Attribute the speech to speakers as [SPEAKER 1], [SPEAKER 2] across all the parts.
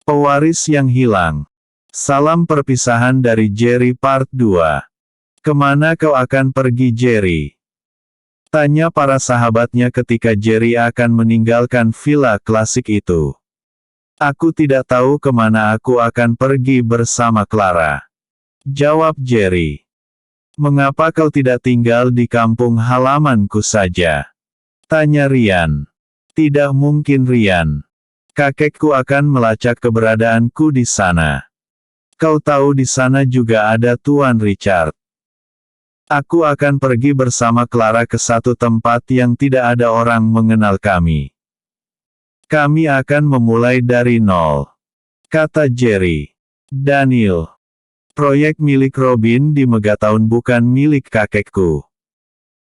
[SPEAKER 1] Pewaris yang hilang. Salam perpisahan dari Jerry Part 2. Kemana kau akan pergi, Jerry? Tanya para sahabatnya ketika Jerry akan meninggalkan villa klasik itu. Aku tidak tahu kemana aku akan pergi bersama Clara. Jawab Jerry. Mengapa kau tidak tinggal di kampung halamanku saja? Tanya Ryan. Tidak mungkin, Ryan. Kakekku akan melacak keberadaanku di sana. Kau tahu di sana juga ada Tuan Richard. Aku akan pergi bersama Clara ke satu tempat yang tidak ada orang mengenal kami. Kami akan memulai dari nol. Kata Jerry. Daniel. Proyek milik Robin di Megaton bukan milik kakekku.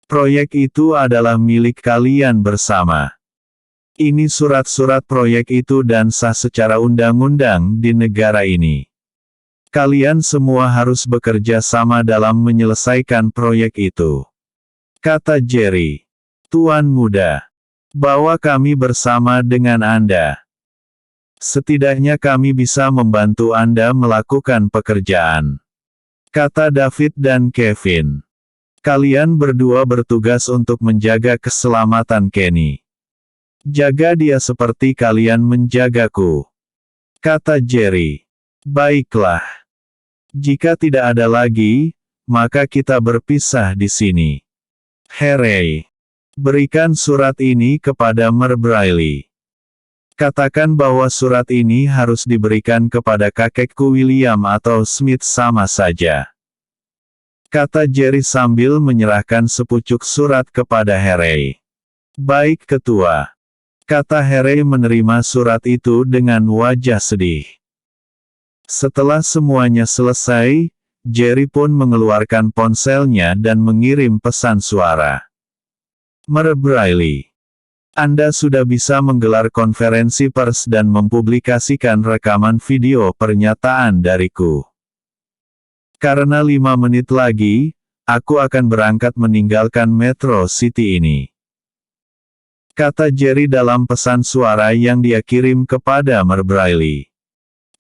[SPEAKER 1] Proyek itu adalah milik kalian bersama. Ini surat-surat proyek itu dan sah secara undang-undang di negara ini. Kalian semua harus bekerja sama dalam menyelesaikan proyek itu. Kata Jerry. Tuan muda. Bawa kami bersama dengan Anda. Setidaknya kami bisa membantu Anda melakukan pekerjaan. Kata David dan Kevin. Kalian berdua bertugas untuk menjaga keselamatan Kenny. Jaga dia seperti kalian menjagaku. Kata Jerry. Baiklah. Jika tidak ada lagi, maka kita berpisah di sini. Harry. Berikan surat ini kepada Mer Briley. Katakan bahwa surat ini harus diberikan kepada kakekku William atau Smith sama saja. Kata Jerry sambil menyerahkan sepucuk surat kepada Harry. Baik ketua. Kata Harry menerima surat itu dengan wajah sedih. Setelah semuanya selesai, Jerry pun mengeluarkan ponselnya dan mengirim pesan suara. Mer Briley. Anda sudah bisa menggelar konferensi pers dan mempublikasikan rekaman video pernyataan dariku. Karena 5 menit lagi, aku akan berangkat meninggalkan Metro City ini. Kata Jerry dalam pesan suara yang dia kirim kepada Mer Briley.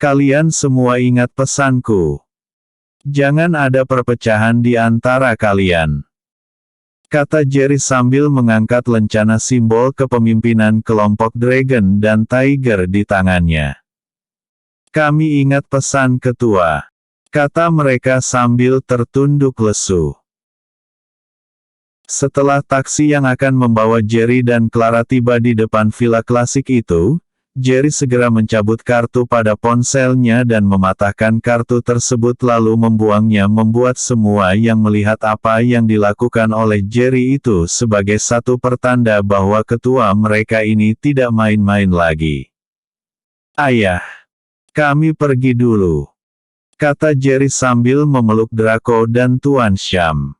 [SPEAKER 1] Kalian semua ingat pesanku. Jangan ada perpecahan di antara kalian. Kata Jerry sambil mengangkat lencana simbol kepemimpinan kelompok Dragon dan Tiger di tangannya. Kami ingat pesan ketua. Kata mereka sambil tertunduk lesu. Setelah taksi yang akan membawa Jerry dan Clara tiba di depan villa klasik itu, Jerry segera mencabut kartu pada ponselnya dan mematahkan kartu tersebut lalu membuangnya, membuat semua yang melihat apa yang dilakukan oleh Jerry itu sebagai satu pertanda bahwa ketua mereka ini tidak main-main lagi. Ayah. Kami pergi dulu. Kata Jerry sambil memeluk Draco dan Tuan Sham.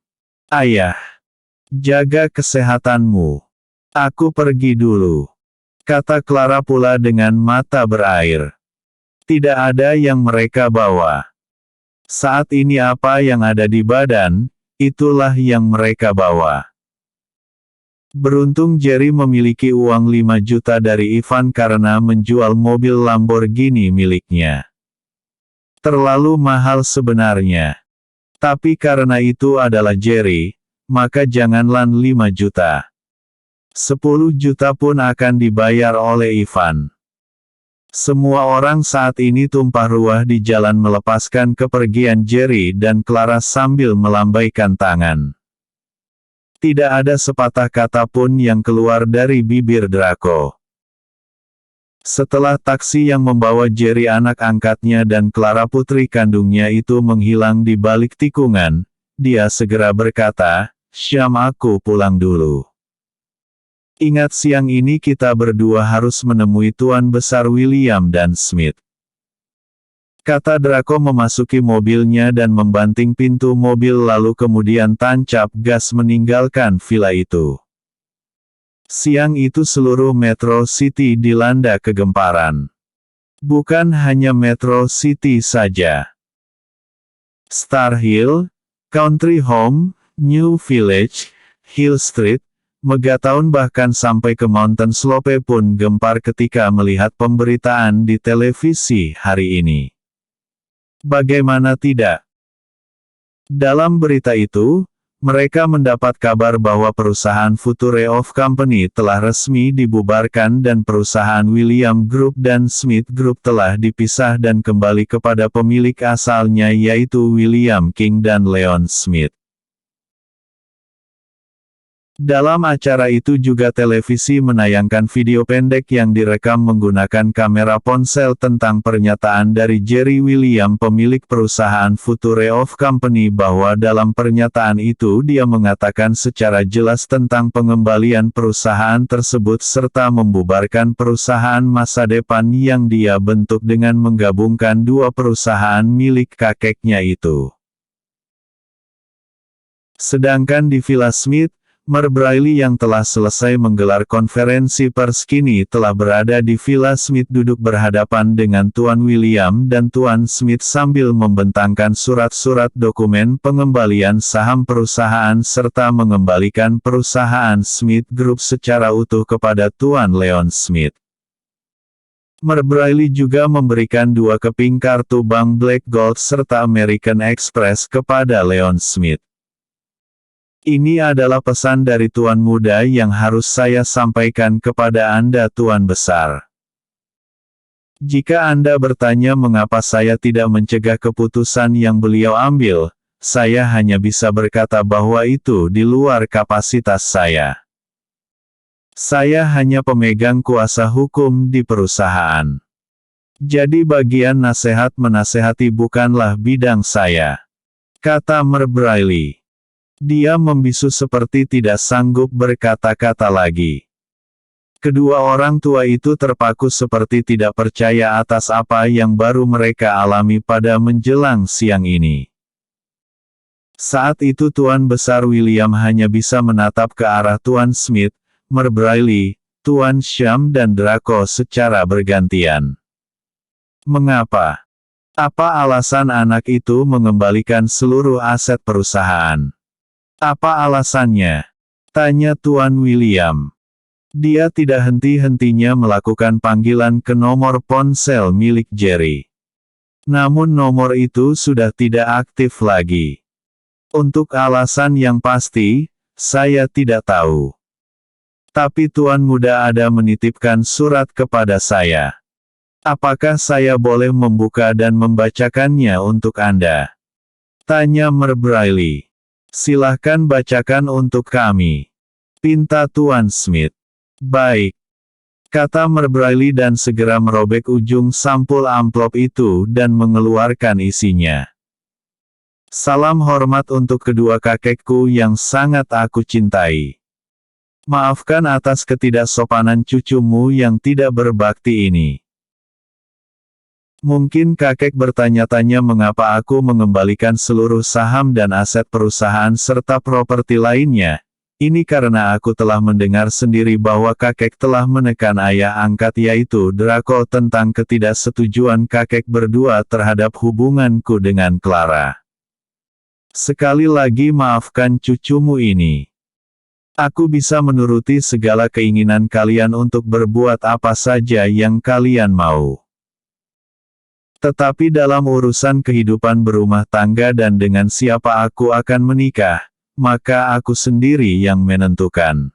[SPEAKER 1] Ayah. Jaga kesehatanmu. Aku pergi dulu. Kata Clara pula dengan mata berair. Tidak ada yang mereka bawa. Saat ini apa yang ada di badan, itulah yang mereka bawa. Beruntung Jerry memiliki uang 5 juta dari Ivan karena menjual mobil Lamborghini miliknya. Terlalu mahal sebenarnya. Tapi karena itu adalah Jerry, maka janganlah 5 juta. 10 juta pun akan dibayar oleh Ivan. Semua orang saat ini tumpah ruah di jalan melepaskan kepergian Jerry dan Clara sambil melambaikan tangan. Tidak ada sepatah kata pun yang keluar dari bibir Draco. Setelah taksi yang membawa Jerry anak angkatnya dan Clara putri kandungnya itu menghilang di balik tikungan, dia segera berkata, Sham, aku pulang dulu. Ingat siang ini kita berdua harus menemui Tuan Besar William dan Smith. Kata Draco memasuki mobilnya dan membanting pintu mobil lalu kemudian tancap gas meninggalkan villa itu. Siang itu seluruh Metro City dilanda kegemparan. Bukan hanya Metro City saja. Star Hill, Country Home, New Village, Hill Street, Megatown bahkan sampai ke Mountain Slope pun gempar ketika melihat pemberitaan di televisi hari ini. Bagaimana tidak? Dalam berita itu, mereka mendapat kabar bahwa perusahaan Future of Company telah resmi dibubarkan dan perusahaan William Group dan Smith Group telah dipisah dan kembali kepada pemilik asalnya yaitu William King dan Leon Smith. Dalam acara itu juga televisi menayangkan video pendek yang direkam menggunakan kamera ponsel tentang pernyataan dari Jerry William pemilik perusahaan Future of Company bahwa dalam pernyataan itu dia mengatakan secara jelas tentang pengembalian perusahaan tersebut serta membubarkan perusahaan masa depan yang dia bentuk dengan menggabungkan dua perusahaan milik kakeknya itu. Sedangkan di Villa Smith, Mer Briley yang telah selesai menggelar konferensi pers kini telah berada di Villa Smith duduk berhadapan dengan Tuan William dan Tuan Smith sambil membentangkan surat-surat dokumen pengembalian saham perusahaan serta mengembalikan perusahaan Smith Group secara utuh kepada Tuan Leon Smith. Mer Briley juga memberikan 2 keping kartu bank Black Gold serta American Express kepada Leon Smith. Ini adalah pesan dari Tuan Muda yang harus saya sampaikan kepada Anda Tuan Besar. Jika Anda bertanya mengapa saya tidak mencegah keputusan yang beliau ambil, saya hanya bisa berkata bahwa itu di luar kapasitas saya. Saya hanya pemegang kuasa hukum di perusahaan. Jadi bagian nasihat menasehati bukanlah bidang saya, kata Mer Briley. Dia membisu seperti tidak sanggup berkata-kata lagi. Kedua orang tua itu terpaku seperti tidak percaya atas apa yang baru mereka alami pada menjelang siang ini. Saat itu Tuan Besar William hanya bisa menatap ke arah Tuan Smith, Mer Briley, Tuan Sham dan Draco secara bergantian. Mengapa? Apa alasan anak itu mengembalikan seluruh aset perusahaan? Apa alasannya? Tanya Tuan William. Dia tidak henti-hentinya melakukan panggilan ke nomor ponsel milik Jerry. Namun nomor itu sudah tidak aktif lagi. Untuk alasan yang pasti, saya tidak tahu. Tapi Tuan Muda ada menitipkan surat kepada saya. Apakah saya boleh membuka dan membacakannya untuk Anda? Tanya Mer Briley. Silahkan bacakan untuk kami, pinta Tuan Smith. Baik, kata Mer Briley dan segera merobek ujung sampul amplop itu dan mengeluarkan isinya. Salam hormat untuk kedua kakekku yang sangat aku cintai. Maafkan atas ketidaksopanan cucumu yang tidak berbakti ini. Mungkin kakek bertanya-tanya mengapa aku mengembalikan seluruh saham dan aset perusahaan serta properti lainnya. Ini karena aku telah mendengar sendiri bahwa kakek telah menekan ayah angkat yaitu Draco tentang ketidaksetujuan kakek berdua terhadap hubunganku dengan Clara. Sekali lagi maafkan cucumu ini. Aku bisa menuruti segala keinginan kalian untuk berbuat apa saja yang kalian mau. Tetapi dalam urusan kehidupan berumah tangga dan dengan siapa aku akan menikah, maka aku sendiri yang menentukan.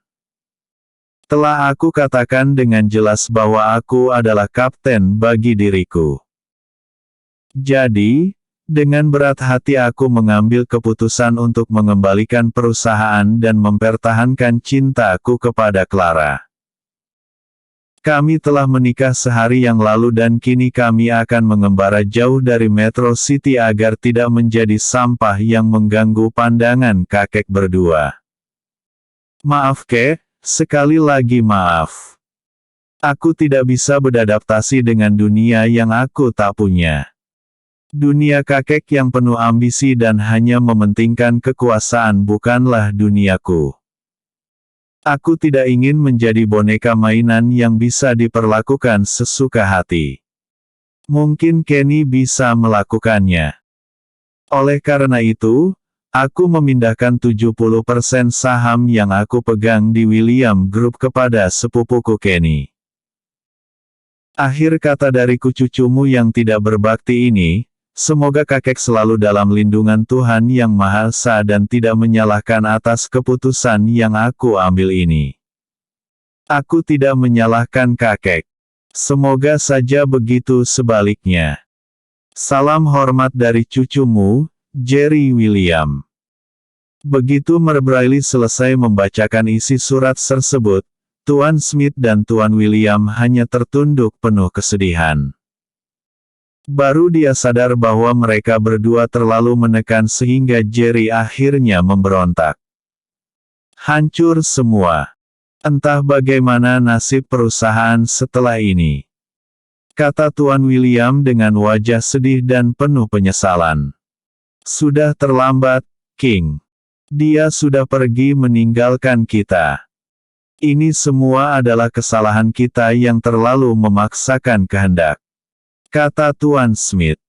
[SPEAKER 1] Telah aku katakan dengan jelas bahwa aku adalah kapten bagi diriku. Jadi, dengan berat hati aku mengambil keputusan untuk mengembalikan perusahaan dan mempertahankan cintaku kepada Clara. Kami telah menikah sehari yang lalu dan kini kami akan mengembara jauh dari Metro City agar tidak menjadi sampah yang mengganggu pandangan kakek berdua. Maaf Kek, sekali lagi maaf. Aku tidak bisa beradaptasi dengan dunia yang aku tak punya. Dunia kakek yang penuh ambisi dan hanya mementingkan kekuasaan bukanlah duniaku. Aku tidak ingin menjadi boneka mainan yang bisa diperlakukan sesuka hati. Mungkin Kenny bisa melakukannya. Oleh karena itu, Aku memindahkan 70% saham yang aku pegang di William Group kepada sepupuku Kenny. Akhir kata dari cucumu yang tidak berbakti ini, semoga kakek selalu dalam lindungan Tuhan Yang Maha Esa dan tidak menyalahkan atas keputusan yang aku ambil ini. Aku tidak menyalahkan kakek. Semoga saja begitu sebaliknya. Salam hormat dari cucumu, Jerry William. Begitu Brady selesai membacakan isi surat tersebut, Tuan Smith dan Tuan William hanya tertunduk penuh kesedihan. Baru dia sadar bahwa mereka berdua terlalu menekan sehingga Jerry akhirnya memberontak. Hancur semua. Entah bagaimana nasib perusahaan setelah ini, kata Tuan William dengan wajah sedih dan penuh penyesalan. Sudah terlambat, King. Dia sudah pergi meninggalkan kita. Ini semua adalah kesalahan kita yang terlalu memaksakan kehendak, kata Tuan Smith.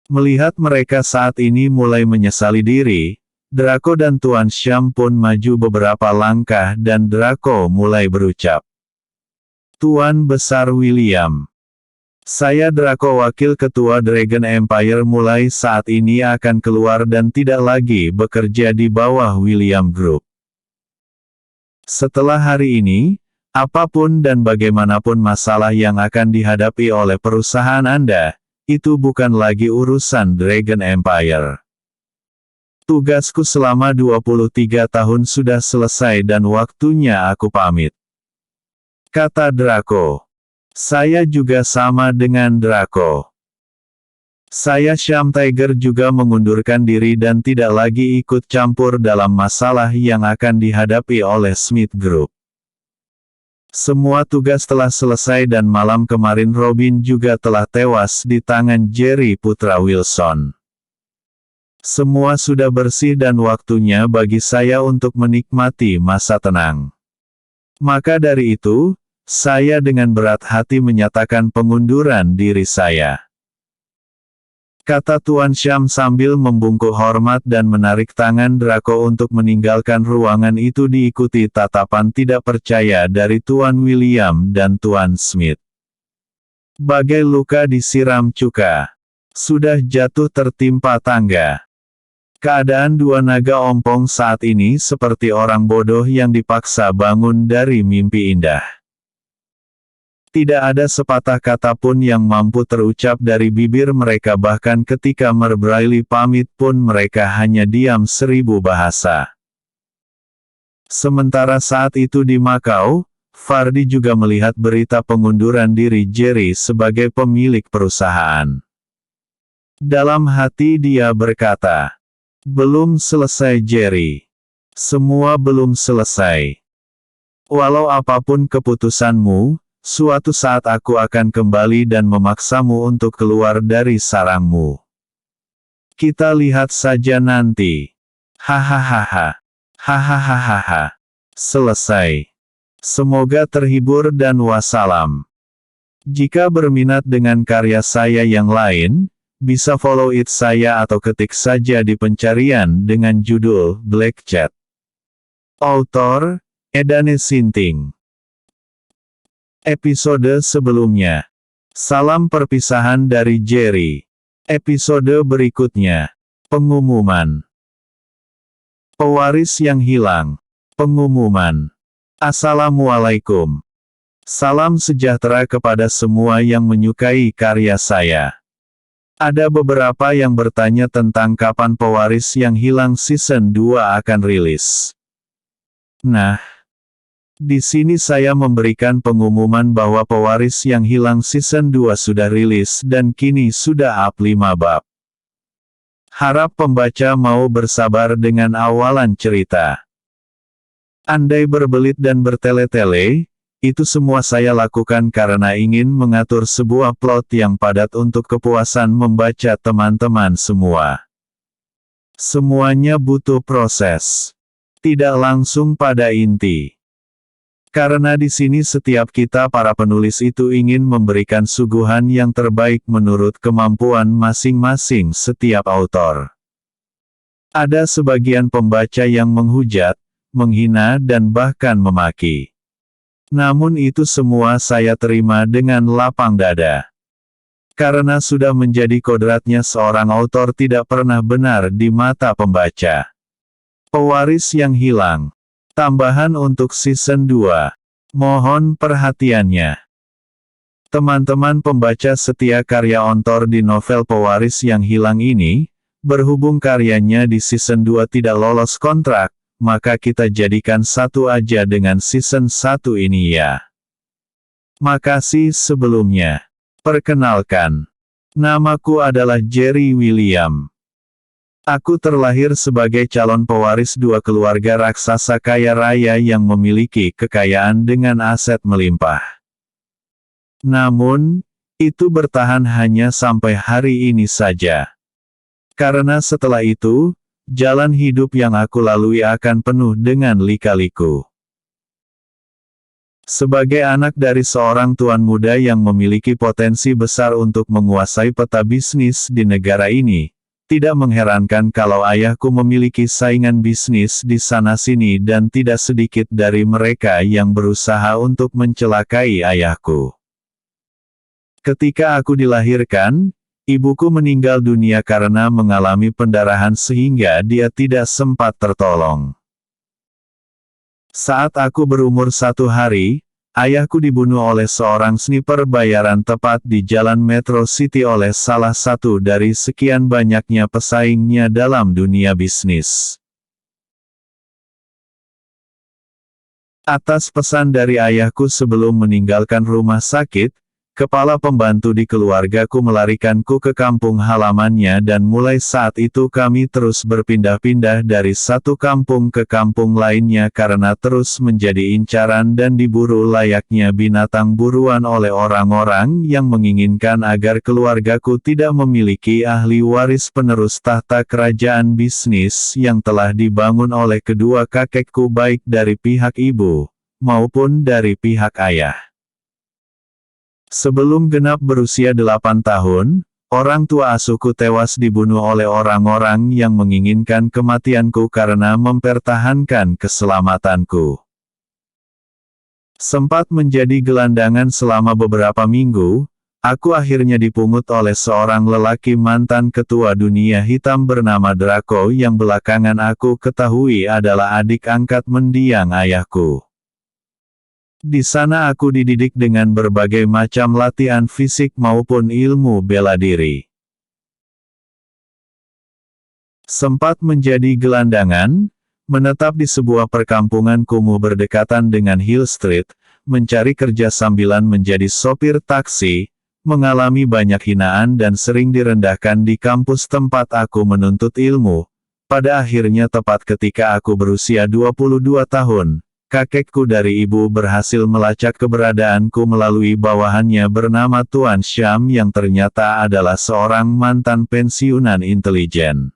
[SPEAKER 1] Melihat mereka saat ini mulai menyesali diri, Draco dan Tuan Sham pun maju beberapa langkah dan Draco mulai berucap. Tuan Besar William. Saya Draco Wakil Ketua Dragon Empire mulai saat ini akan keluar dan tidak lagi bekerja di bawah William Group. Setelah hari ini, apapun dan bagaimanapun masalah yang akan dihadapi oleh perusahaan Anda, itu bukan lagi urusan Dragon Empire. Tugasku selama 23 tahun sudah selesai dan waktunya aku pamit, kata Draco. Saya juga sama dengan Draco. Saya Sham Tiger juga mengundurkan diri dan tidak lagi ikut campur dalam masalah yang akan dihadapi oleh Smith Group. Semua tugas telah selesai dan malam kemarin Robin juga telah tewas di tangan Jerry Putra Wilson. Semua sudah bersih dan waktunya bagi saya untuk menikmati masa tenang. Maka dari itu, saya dengan berat hati menyatakan pengunduran diri saya, kata Tuan Sham sambil membungkuk hormat dan menarik tangan Draco untuk meninggalkan ruangan itu diikuti tatapan tidak percaya dari Tuan William dan Tuan Smith. Bagai luka disiram cuka, sudah jatuh tertimpa tangga. Keadaan dua naga ompong saat ini seperti orang bodoh yang dipaksa bangun dari mimpi indah. Tidak ada sepatah kata pun yang mampu terucap dari bibir mereka bahkan ketika Brady pamit pun mereka hanya diam 1000 bahasa. Sementara saat itu di Makau, Fardi juga melihat berita pengunduran diri Jerry sebagai pemilik perusahaan. Dalam hati dia berkata, belum selesai Jerry. Semua belum selesai. Walau apapun keputusanmu, suatu saat aku akan kembali dan memaksamu untuk keluar dari sarangmu. Kita lihat saja nanti. Hahaha. Hahaha. Selesai. Semoga terhibur dan wassalam. Jika berminat dengan karya saya yang lain, bisa follow it saya atau ketik saja di pencarian dengan judul Black Chat. Autor, Edane Sinting. Episode sebelumnya. Salam perpisahan dari Jerry. Episode berikutnya. Pengumuman. Pewaris yang hilang. Pengumuman. Assalamualaikum. Salam sejahtera kepada semua yang menyukai karya saya. Ada beberapa yang bertanya tentang kapan Pewaris yang Hilang Season 2 akan rilis. Nah, di sini saya memberikan pengumuman bahwa Pewaris yang Hilang Season 2 sudah rilis dan kini sudah up 5 bab. Harap pembaca mau bersabar dengan awalan cerita. Andai berbelit dan bertele-tele, itu semua saya lakukan karena ingin mengatur sebuah plot yang padat untuk kepuasan membaca teman-teman semua. Semuanya butuh proses. Tidak langsung pada inti. Karena di sini setiap kita para penulis itu ingin memberikan suguhan yang terbaik menurut kemampuan masing-masing setiap autor. Ada sebagian pembaca yang menghujat, menghina dan bahkan memaki. Namun itu semua saya terima dengan lapang dada. Karena sudah menjadi kodratnya seorang autor tidak pernah benar di mata pembaca. Pewaris yang hilang. Tambahan untuk season 2. Mohon perhatiannya. Teman-teman pembaca setia karya autor di novel Pewaris yang Hilang ini, berhubung karyanya di season 2 tidak lolos kontrak, maka kita jadikan satu aja dengan season 1 ini ya. Makasih sebelumnya. Perkenalkan. Namaku adalah Jerry William. Aku terlahir sebagai calon pewaris dua keluarga raksasa kaya raya yang memiliki kekayaan dengan aset melimpah. Namun, itu bertahan hanya sampai hari ini saja. Karena setelah itu, jalan hidup yang aku lalui akan penuh dengan lika-liku. Sebagai anak dari seorang tuan muda yang memiliki potensi besar untuk menguasai peta bisnis di negara ini, tidak mengherankan kalau ayahku memiliki saingan bisnis di sana-sini dan tidak sedikit dari mereka yang berusaha untuk mencelakai ayahku. Ketika aku dilahirkan, ibuku meninggal dunia karena mengalami pendarahan sehingga dia tidak sempat tertolong. Saat aku berumur 1 hari, ayahku dibunuh oleh seorang sniper bayaran tepat di Jalan Metro City oleh salah satu dari sekian banyaknya pesaingnya dalam dunia bisnis. Atas pesan dari ayahku sebelum meninggalkan rumah sakit, kepala pembantu di keluargaku melarikanku ke kampung halamannya dan mulai saat itu kami terus berpindah-pindah dari satu kampung ke kampung lainnya karena terus menjadi incaran dan diburu layaknya binatang buruan oleh orang-orang yang menginginkan agar keluargaku tidak memiliki ahli waris penerus tahta kerajaan bisnis yang telah dibangun oleh kedua kakekku baik dari pihak ibu, maupun dari pihak ayah. Sebelum genap berusia 8 tahun, orang tua asuhku tewas dibunuh oleh orang-orang yang menginginkan kematianku karena mempertahankan keselamatanku. Sempat menjadi gelandangan selama beberapa minggu, aku akhirnya dipungut oleh seorang lelaki mantan ketua dunia hitam bernama Draco yang belakangan aku ketahui adalah adik angkat mendiang ayahku. Di sana aku dididik dengan berbagai macam latihan fisik maupun ilmu bela diri. Sempat menjadi gelandangan, menetap di sebuah perkampungan kumuh berdekatan dengan Hill Street, mencari kerja sambilan menjadi sopir taksi, mengalami banyak hinaan dan sering direndahkan di kampus tempat aku menuntut ilmu. Pada akhirnya tepat ketika aku berusia 22 tahun, kakekku dari ibu berhasil melacak keberadaanku melalui bawahannya bernama Tuan Syam yang ternyata adalah seorang mantan pensiunan intelijen.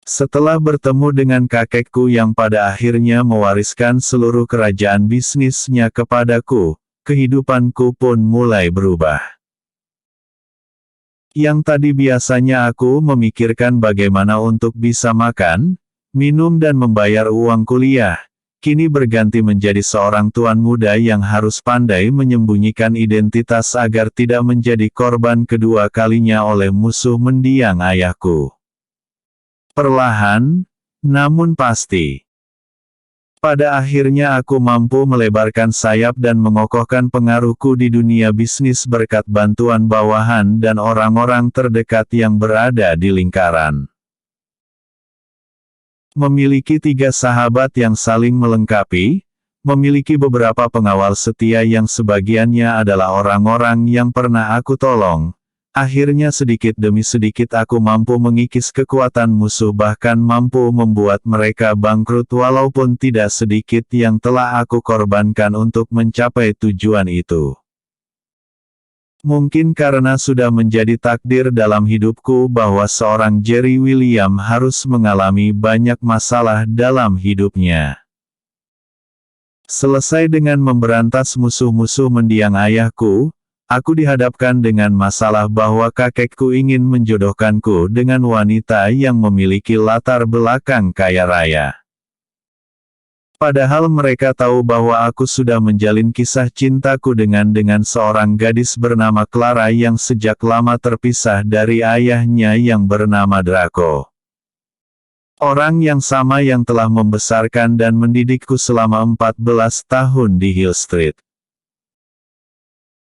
[SPEAKER 1] Setelah bertemu dengan kakekku yang pada akhirnya mewariskan seluruh kerajaan bisnisnya kepadaku, kehidupanku pun mulai berubah. Yang tadi biasanya aku memikirkan bagaimana untuk bisa makan, minum dan membayar uang kuliah, kini berganti menjadi seorang tuan muda yang harus pandai menyembunyikan identitas agar tidak menjadi korban kedua kalinya oleh musuh mendiang ayahku. Perlahan, namun pasti. Pada akhirnya aku mampu melebarkan sayap dan mengokohkan pengaruhku di dunia bisnis berkat bantuan bawahan dan orang-orang terdekat yang berada di lingkaran. Memiliki 3 sahabat yang saling melengkapi, memiliki beberapa pengawal setia yang sebagiannya adalah orang-orang yang pernah aku tolong. Akhirnya sedikit demi sedikit aku mampu mengikis kekuatan musuh bahkan mampu membuat mereka bangkrut walaupun tidak sedikit yang telah aku korbankan untuk mencapai tujuan itu. Mungkin karena sudah menjadi takdir dalam hidupku bahwa seorang Jerry William harus mengalami banyak masalah dalam hidupnya. Selesai dengan memberantas musuh-musuh mendiang ayahku, aku dihadapkan dengan masalah bahwa kakekku ingin menjodohkanku dengan wanita yang memiliki latar belakang kaya raya. Padahal mereka tahu bahwa aku sudah menjalin kisah cintaku dengan seorang gadis bernama Clara yang sejak lama terpisah dari ayahnya yang bernama Draco. Orang yang sama yang telah membesarkan dan mendidikku selama 14 tahun di Hill Street.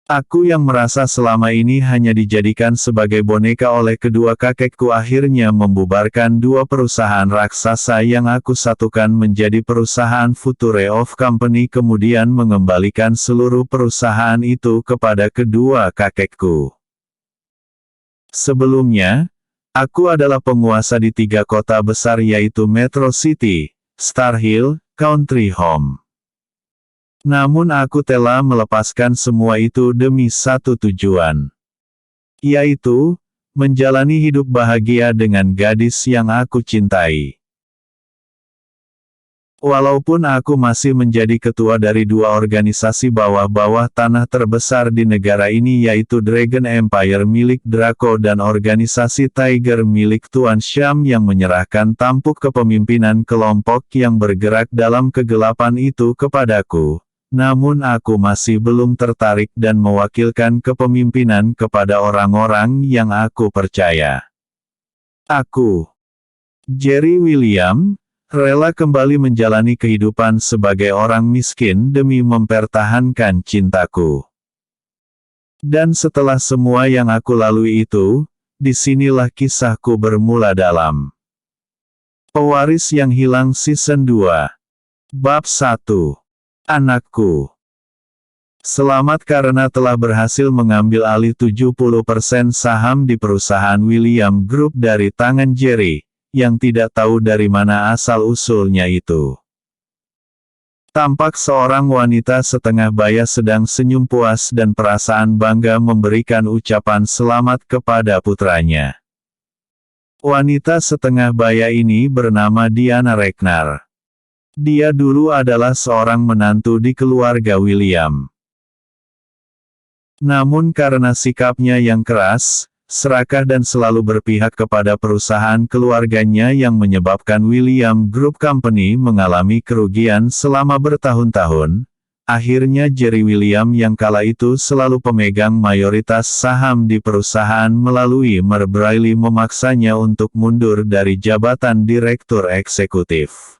[SPEAKER 1] Aku yang merasa selama ini hanya dijadikan sebagai boneka oleh kedua kakekku akhirnya membubarkan dua perusahaan raksasa yang aku satukan menjadi perusahaan Future of Company kemudian mengembalikan seluruh perusahaan itu kepada kedua kakekku. Sebelumnya, aku adalah penguasa di 3 kota besar yaitu Metro City, Star Hill, Country Home. Namun aku telah melepaskan semua itu demi satu tujuan. Yaitu, menjalani hidup bahagia dengan gadis yang aku cintai. Walaupun aku masih menjadi ketua dari 2 organisasi bawah-bawah tanah terbesar di negara ini yaitu Dragon Empire milik Draco dan organisasi Tiger milik Tuan Sham yang menyerahkan tampuk kepemimpinan kelompok yang bergerak dalam kegelapan itu kepadaku. Namun aku masih belum tertarik dan mewakilkan kepemimpinan kepada orang-orang yang aku percaya. Aku, Jerry William, rela kembali menjalani kehidupan sebagai orang miskin demi mempertahankan cintaku. Dan setelah semua yang aku lalui itu, disinilah kisahku bermula dalam Pewaris yang Hilang Season 2 Bab 1 Anakku. Selamat karena telah berhasil mengambil alih 70% saham di perusahaan William Group dari tangan Jerry, yang tidak tahu dari mana asal-usulnya itu. Tampak seorang wanita setengah baya sedang senyum puas dan perasaan bangga memberikan ucapan selamat kepada putranya. Wanita setengah baya ini bernama Diana Reknar. Dia dulu adalah seorang menantu di keluarga William. Namun karena sikapnya yang keras, serakah dan selalu berpihak kepada perusahaan keluarganya yang menyebabkan William Group Company mengalami kerugian selama bertahun-tahun, akhirnya Jerry William yang kala itu selalu pemegang mayoritas saham di perusahaan melalui Mer Braille memaksanya untuk mundur dari jabatan direktur eksekutif.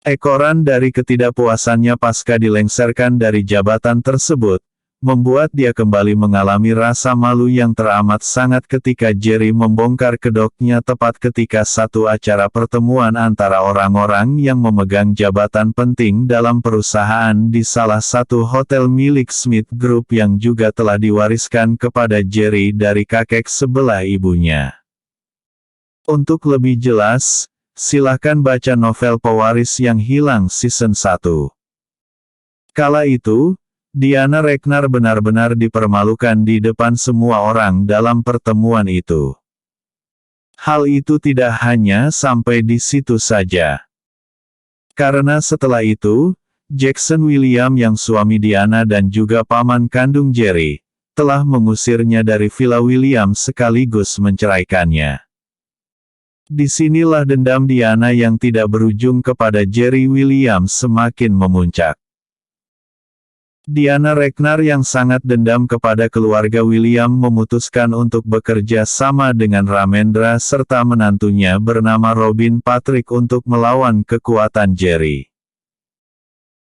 [SPEAKER 1] Ekoran dari ketidakpuasannya pasca dilengsarkan dari jabatan tersebut, membuat dia kembali mengalami rasa malu yang teramat sangat ketika Jerry membongkar kedoknya tepat ketika satu acara pertemuan antara orang-orang yang memegang jabatan penting dalam perusahaan di salah satu hotel milik Smith Group yang juga telah diwariskan kepada Jerry dari kakek sebelah ibunya. Untuk lebih jelas, silakan baca novel Pewaris yang Hilang Season 1. Kala itu, Diana Reknar benar-benar dipermalukan di depan semua orang dalam pertemuan itu. Hal itu tidak hanya sampai di situ saja. Karena setelah itu, Jackson William yang suami Diana dan juga paman kandung Jerry, telah mengusirnya dari Villa William sekaligus menceraikannya. Disinilah dendam Diana yang tidak berujung kepada Jerry Williams semakin memuncak. Diana Reknar yang sangat dendam kepada keluarga William memutuskan untuk bekerja sama dengan Ramendra serta menantunya bernama Robin Patrick untuk melawan kekuatan Jerry.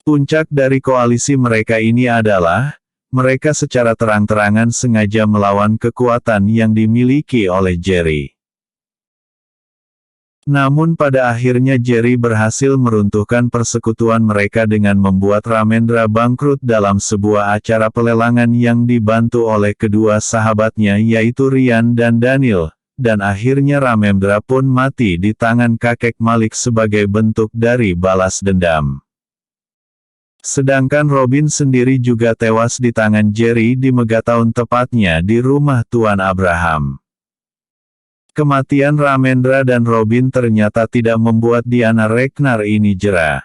[SPEAKER 1] Puncak dari koalisi mereka ini adalah, mereka secara terang-terangan sengaja melawan kekuatan yang dimiliki oleh Jerry. Namun pada akhirnya Jerry berhasil meruntuhkan persekutuan mereka dengan membuat Ramendra bangkrut dalam sebuah acara pelelangan yang dibantu oleh kedua sahabatnya yaitu Ryan dan Daniel, dan akhirnya Ramendra pun mati di tangan kakek Malik sebagai bentuk dari balas dendam. Sedangkan Robin sendiri juga tewas di tangan Jerry di Megaton tepatnya di rumah Tuan Abraham. Kematian Ramendra dan Robin ternyata tidak membuat Diana Reknar ini jera.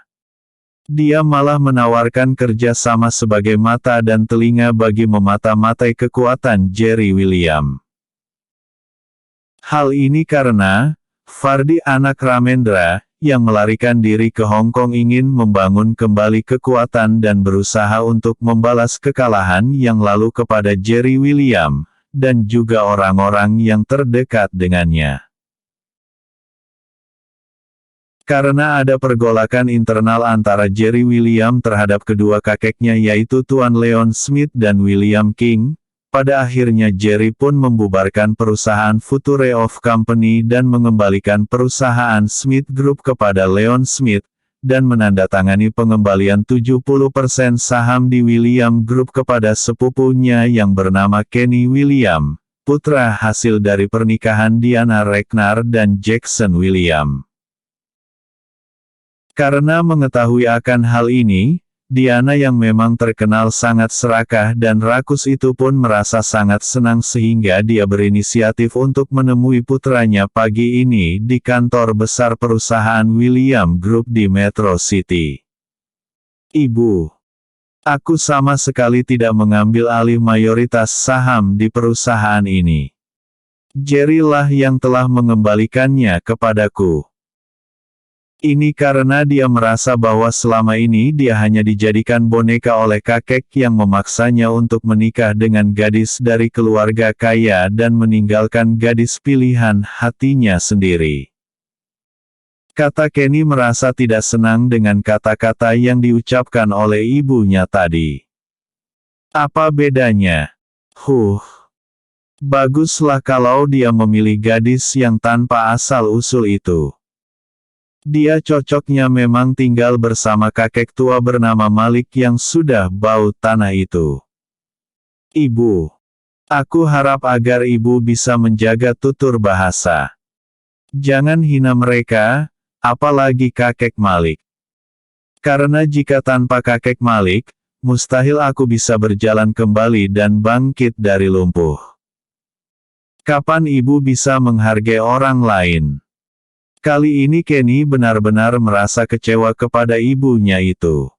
[SPEAKER 1] Dia malah menawarkan kerja sama sebagai mata dan telinga bagi memata-matai kekuatan Jerry William. Hal ini karena, Fardi anak Ramendra, yang melarikan diri ke Hong Kong ingin membangun kembali kekuatan dan berusaha untuk membalas kekalahan yang lalu kepada Jerry William, dan juga orang-orang yang terdekat dengannya. Karena ada pergolakan internal antara Jerry William terhadap kedua kakeknya yaitu Tuan Leon Smith dan William King, pada akhirnya Jerry pun membubarkan perusahaan Future of Company dan mengembalikan perusahaan Smith Group kepada Leon Smith, dan menandatangani pengembalian 70% saham di William Group kepada sepupunya yang bernama Kenny William, putra hasil dari pernikahan Diana Regnar dan Jackson William. Karena mengetahui akan hal ini, Diana yang memang terkenal sangat serakah dan rakus itu pun merasa sangat senang sehingga dia berinisiatif untuk menemui putranya pagi ini di kantor besar perusahaan William Group di Metro City. "Ibu, aku sama sekali tidak mengambil alih mayoritas saham di perusahaan ini. Jerry lah yang telah mengembalikannya kepadaku. Ini karena dia merasa bahwa selama ini dia hanya dijadikan boneka oleh kakek yang memaksanya untuk menikah dengan gadis dari keluarga kaya dan meninggalkan gadis pilihan hatinya sendiri." Kata Kenny merasa tidak senang dengan kata-kata yang diucapkan oleh ibunya tadi. "Apa bedanya? Baguslah kalau dia memilih gadis yang tanpa asal-usul itu. Dia cocoknya memang tinggal bersama kakek tua bernama Malik yang sudah bau tanah itu. Ibu, aku harap agar ibu bisa menjaga tutur bahasa. Jangan hina mereka, apalagi kakek Malik. Karena jika tanpa kakek Malik, mustahil aku bisa berjalan kembali dan bangkit dari lumpuh. Kapan ibu bisa menghargai orang lain?" Kali ini Kenny benar-benar merasa kecewa kepada ibunya itu.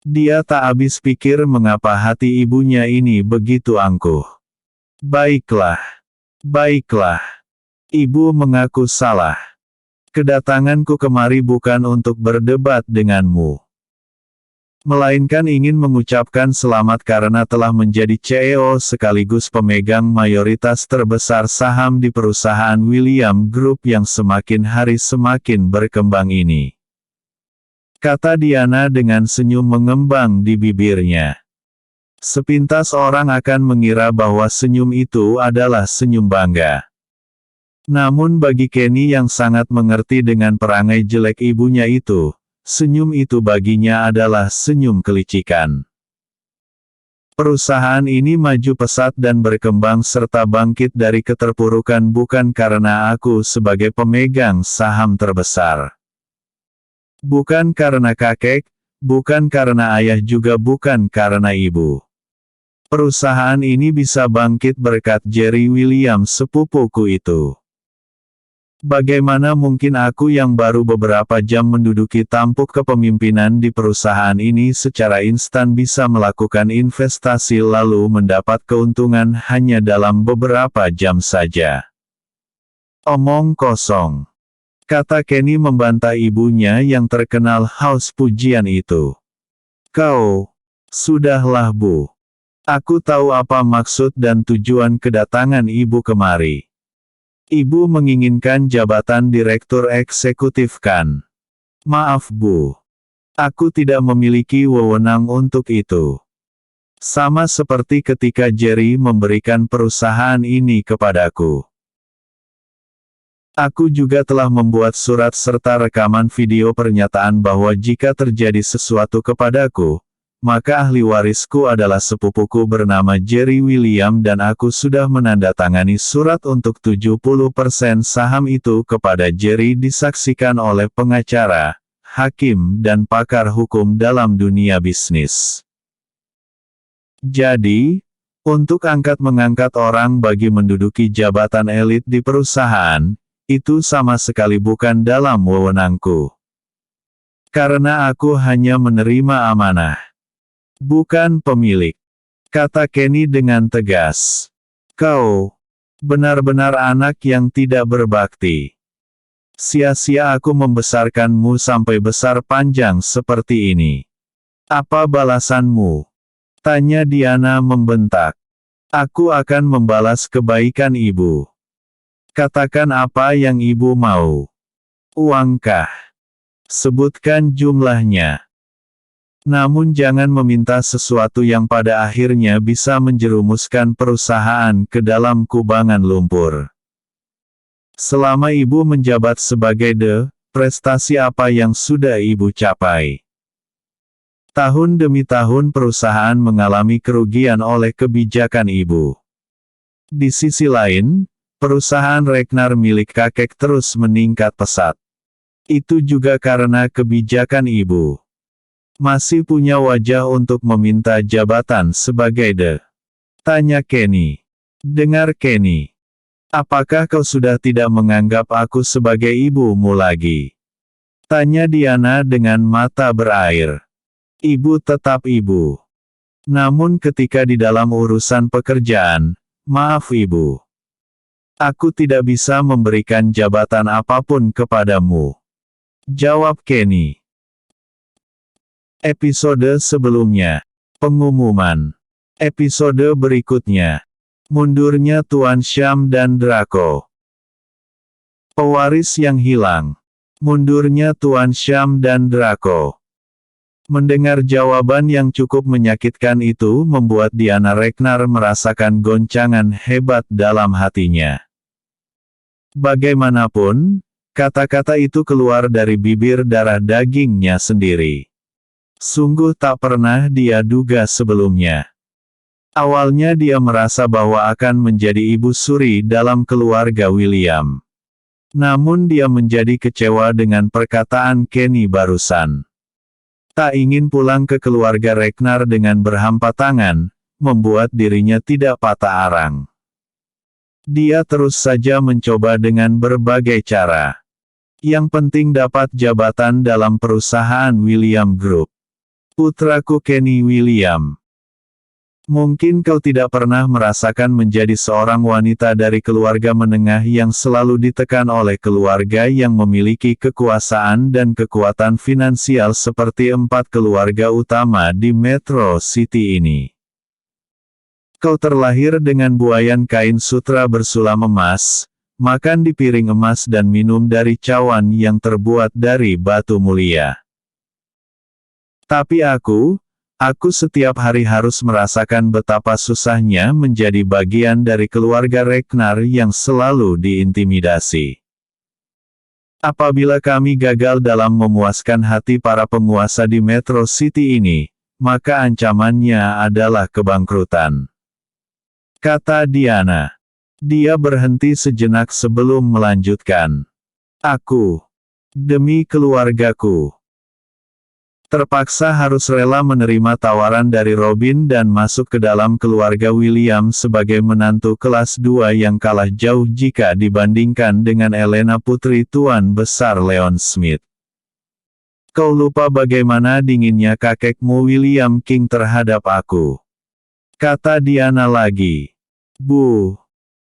[SPEAKER 1] Dia tak habis pikir mengapa hati ibunya ini begitu angkuh. Baiklah. Ibu mengaku salah. Kedatanganku kemari bukan untuk berdebat denganmu, melainkan ingin mengucapkan selamat karena telah menjadi CEO sekaligus pemegang mayoritas terbesar saham di perusahaan William Group yang semakin hari semakin berkembang ini. Kata Diana dengan senyum mengembang di bibirnya. Sepintas orang akan mengira bahwa senyum itu adalah senyum bangga. Namun bagi Kenny yang sangat mengerti dengan perangai jelek ibunya itu, senyum itu baginya adalah senyum kelicikan. Perusahaan ini maju pesat dan berkembang serta bangkit dari keterpurukan bukan karena aku sebagai pemegang saham terbesar. Bukan karena kakek, bukan karena ayah juga bukan karena ibu. Perusahaan ini bisa bangkit berkat Jerry William sepupuku itu. Bagaimana mungkin aku yang baru beberapa jam menduduki tampuk kepemimpinan di perusahaan ini secara instan bisa melakukan investasi lalu mendapat keuntungan hanya dalam beberapa jam saja? Omong kosong. Kata Kenny membantah ibunya yang terkenal haus pujian itu. Sudahlah Bu. Aku tahu apa maksud dan tujuan kedatangan ibu kemari. Ibu menginginkan jabatan direktur eksekutif kan? Maaf Bu. Aku tidak memiliki wewenang untuk itu. Sama seperti ketika Jerry memberikan perusahaan ini kepadaku. Aku juga telah membuat surat serta rekaman video pernyataan bahwa jika terjadi sesuatu kepadaku, maka ahli warisku adalah sepupuku bernama Jerry William dan aku sudah menandatangani surat untuk 70% saham itu kepada Jerry disaksikan oleh pengacara, hakim dan pakar hukum dalam dunia bisnis. Jadi, untuk mengangkat orang bagi menduduki jabatan elit di perusahaan, itu sama sekali bukan dalam wewenangku. Karena aku hanya menerima amanah, bukan pemilik, kata Kenny dengan tegas. Kau benar-benar anak yang tidak berbakti. Sia-sia aku membesarkanmu sampai besar panjang seperti ini. Apa balasanmu? Tanya Diana membentak. Aku akan membalas kebaikan ibu. Katakan apa yang ibu mau. Uangkah? Sebutkan jumlahnya. Namun jangan meminta sesuatu yang pada akhirnya bisa menjerumuskan perusahaan ke dalam kubangan lumpur. Selama ibu menjabat sebagai prestasi apa yang sudah ibu capai? Tahun demi tahun perusahaan mengalami kerugian oleh kebijakan ibu. Di sisi lain, perusahaan Ragnar milik kakek terus meningkat pesat. Itu juga karena kebijakan ibu. Masih punya wajah untuk meminta jabatan sebagai Tanya Kenny. Dengar Kenny. Apakah kau sudah tidak menganggap aku sebagai ibumu lagi? Tanya Diana dengan mata berair. Ibu tetap ibu. Namun ketika di dalam urusan pekerjaan, maaf ibu. Aku tidak bisa memberikan jabatan apapun kepadamu. Jawab Kenny. Episode sebelumnya. Pengumuman. Episode berikutnya. Mundurnya Tuan Syam dan Draco. Pewaris yang hilang. Mundurnya Tuan Syam dan Draco. Mendengar jawaban yang cukup menyakitkan itu membuat Diana Ragnar merasakan goncangan hebat dalam hatinya. Bagaimanapun, kata-kata itu keluar dari bibir darah dagingnya sendiri. Sungguh tak pernah dia duga sebelumnya. Awalnya dia merasa bahwa akan menjadi ibu suri dalam keluarga William. Namun dia menjadi kecewa dengan perkataan Kenny barusan. Tak ingin pulang ke keluarga Ragnar dengan berhampa tangan, membuat dirinya tidak patah arang. Dia terus saja mencoba dengan berbagai cara. Yang penting dapat jabatan dalam perusahaan William Group. Putraku Kenny William. Mungkin kau tidak pernah merasakan menjadi seorang wanita dari keluarga menengah yang selalu ditekan oleh keluarga yang memiliki kekuasaan dan kekuatan finansial seperti 4 keluarga utama di Metro City ini. Kau terlahir dengan buayan kain sutra bersulam emas, makan di piring emas dan minum dari cawan yang terbuat dari batu mulia. Tapi aku setiap hari harus merasakan betapa susahnya menjadi bagian dari keluarga Ragnar yang selalu diintimidasi. Apabila kami gagal dalam memuaskan hati para penguasa di Metro City ini, maka ancamannya adalah kebangkrutan. Kata Diana. Dia berhenti sejenak sebelum melanjutkan. Aku, demi keluargaku, terpaksa harus rela menerima tawaran dari Robin dan masuk ke dalam keluarga William sebagai menantu kelas 2 yang kalah jauh jika dibandingkan dengan Elena putri Tuan Besar Leon Smith. Kau lupa bagaimana dinginnya kakekmu William King terhadap aku. Kata Diana lagi. Bu,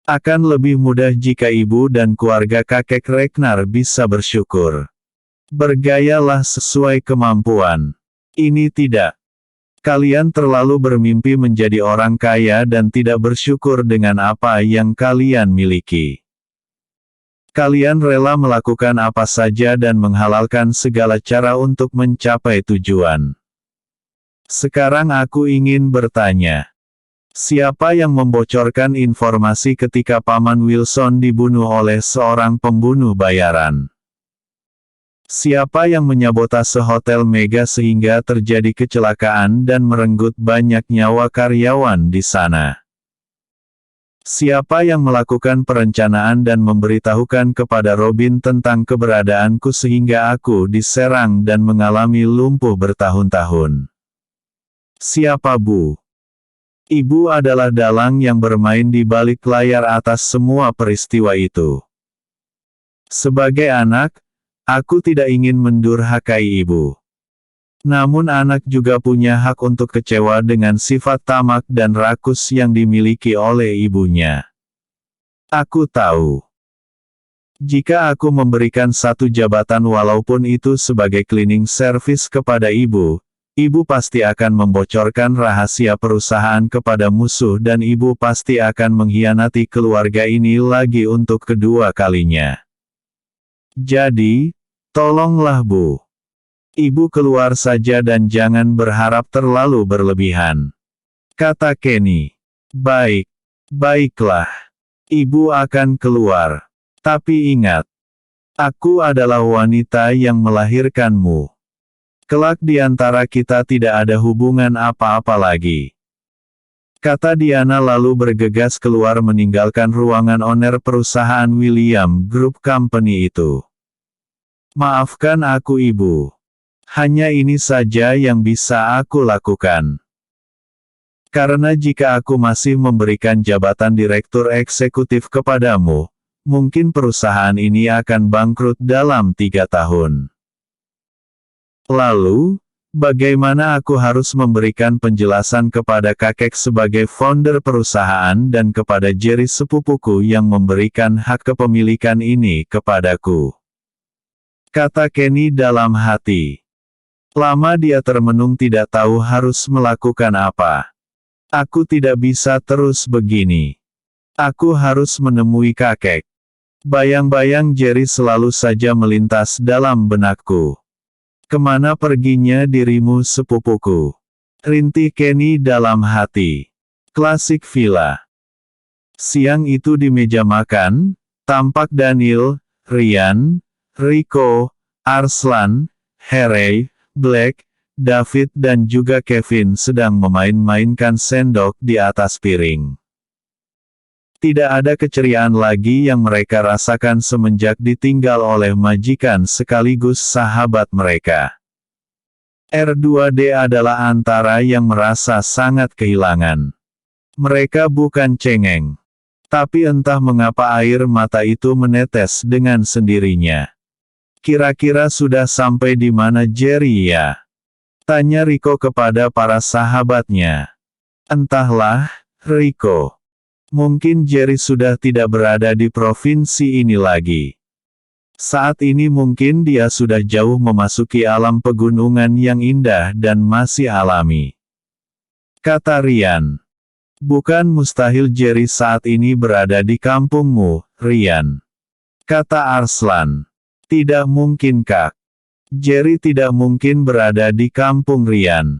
[SPEAKER 1] akan lebih mudah jika ibu dan keluarga kakek Ragnar bisa bersyukur. Bergayalah sesuai kemampuan. Ini tidak. Kalian terlalu bermimpi menjadi orang kaya dan tidak bersyukur dengan apa yang kalian miliki. Kalian rela melakukan apa saja dan menghalalkan segala cara untuk mencapai tujuan. Sekarang aku ingin bertanya. Siapa yang membocorkan informasi ketika Paman Wilson dibunuh oleh seorang pembunuh bayaran? Siapa yang menyabotase hotel Mega sehingga terjadi kecelakaan dan merenggut banyak nyawa karyawan di sana? Siapa yang melakukan perencanaan dan memberitahukan kepada Robin tentang keberadaanku sehingga aku diserang dan mengalami lumpuh bertahun-tahun? Siapa Bu? Ibu adalah dalang yang bermain di balik layar atas semua peristiwa itu. Sebagai anak, Aku tidak ingin mendurhakai ibu. Namun anak juga punya hak untuk kecewa dengan sifat tamak dan rakus yang dimiliki oleh ibunya. Aku tahu. Jika aku memberikan satu jabatan walaupun itu sebagai cleaning service kepada ibu, ibu pasti akan membocorkan rahasia perusahaan kepada musuh dan ibu pasti akan mengkhianati keluarga ini lagi untuk kedua kalinya. Jadi, tolonglah Bu. Ibu keluar saja dan jangan berharap terlalu berlebihan. Kata Kenny. Baik. Baiklah. Ibu akan keluar. Tapi ingat. Aku adalah wanita yang melahirkanmu. Kelak di antara kita tidak ada hubungan apa-apa lagi. Kata Diana lalu bergegas keluar meninggalkan ruangan owner perusahaan William Group Company itu. Maafkan aku ibu. Hanya ini saja yang bisa aku lakukan. Karena jika aku masih memberikan jabatan direktur eksekutif kepadamu, mungkin perusahaan ini akan bangkrut dalam 3 tahun. Lalu, bagaimana aku harus memberikan penjelasan kepada kakek sebagai founder perusahaan dan kepada Jerry sepupuku yang memberikan hak kepemilikan ini kepadaku? Kata Kenny dalam hati. Lama dia termenung tidak tahu harus melakukan apa. Aku tidak bisa terus begini. Aku harus menemui kakek. Bayang-bayang Jerry selalu saja melintas dalam benakku. Kemana perginya dirimu sepupuku? Rintih Kenny dalam hati. Klasik villa. Siang itu di meja makan, tampak Daniel, Ryan, Rico, Arslan, Harry, Black, David dan juga Kevin sedang memain-mainkan sendok di atas piring. Tidak ada keceriaan lagi yang mereka rasakan semenjak ditinggal oleh majikan sekaligus sahabat mereka. R2D adalah antara yang merasa sangat kehilangan. Mereka bukan cengeng. Tapi entah mengapa air mata itu menetes dengan sendirinya. Kira-kira sudah sampai di mana Jerry ya? Tanya Rico kepada para sahabatnya. Entahlah, Rico. Mungkin Jerry sudah tidak berada di provinsi ini lagi. Saat ini mungkin dia sudah jauh memasuki alam pegunungan yang indah dan masih alami. Kata Ryan. Bukan mustahil Jerry saat ini berada di kampungmu, Ryan. Kata Arslan. Tidak mungkin Kak. Jerry tidak mungkin berada di kampung Ryan.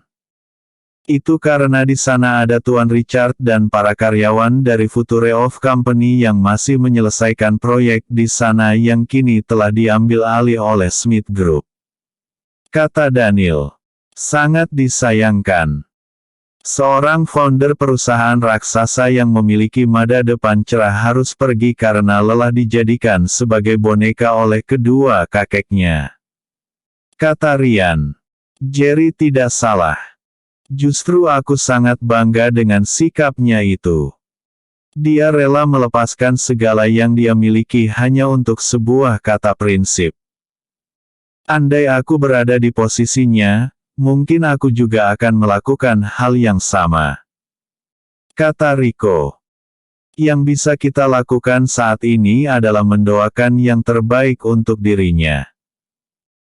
[SPEAKER 1] Itu karena di sana ada Tuan Richard dan para karyawan dari Future of Company yang masih menyelesaikan proyek di sana yang kini telah diambil alih oleh Smith Group. Kata Daniel. Sangat disayangkan. Seorang founder perusahaan raksasa yang memiliki masa depan cerah harus pergi karena lelah dijadikan sebagai boneka oleh kedua kakeknya. Kata Ryan. Jerry tidak salah. Justru aku sangat bangga dengan sikapnya itu. Dia rela melepaskan segala yang dia miliki hanya untuk sebuah kata prinsip. Andai aku berada di posisinya, mungkin aku juga akan melakukan hal yang sama. Kata Rico. Yang bisa kita lakukan saat ini adalah mendoakan yang terbaik untuk dirinya.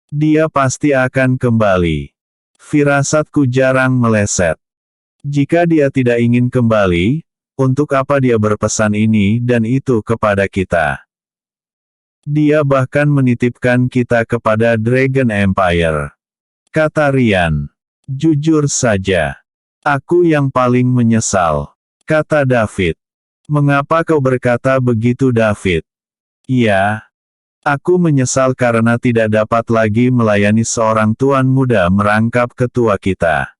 [SPEAKER 1] Dia pasti akan kembali. Firasatku jarang meleset. Jika dia tidak ingin kembali, untuk apa dia berpesan ini dan itu kepada kita? Dia bahkan menitipkan kita kepada Dragon Empire. Kata Ryan. Jujur saja. Aku yang paling menyesal. Kata David. Mengapa kau berkata begitu David? Ya. Aku menyesal karena tidak dapat lagi melayani seorang tuan muda merangkap ketua kita.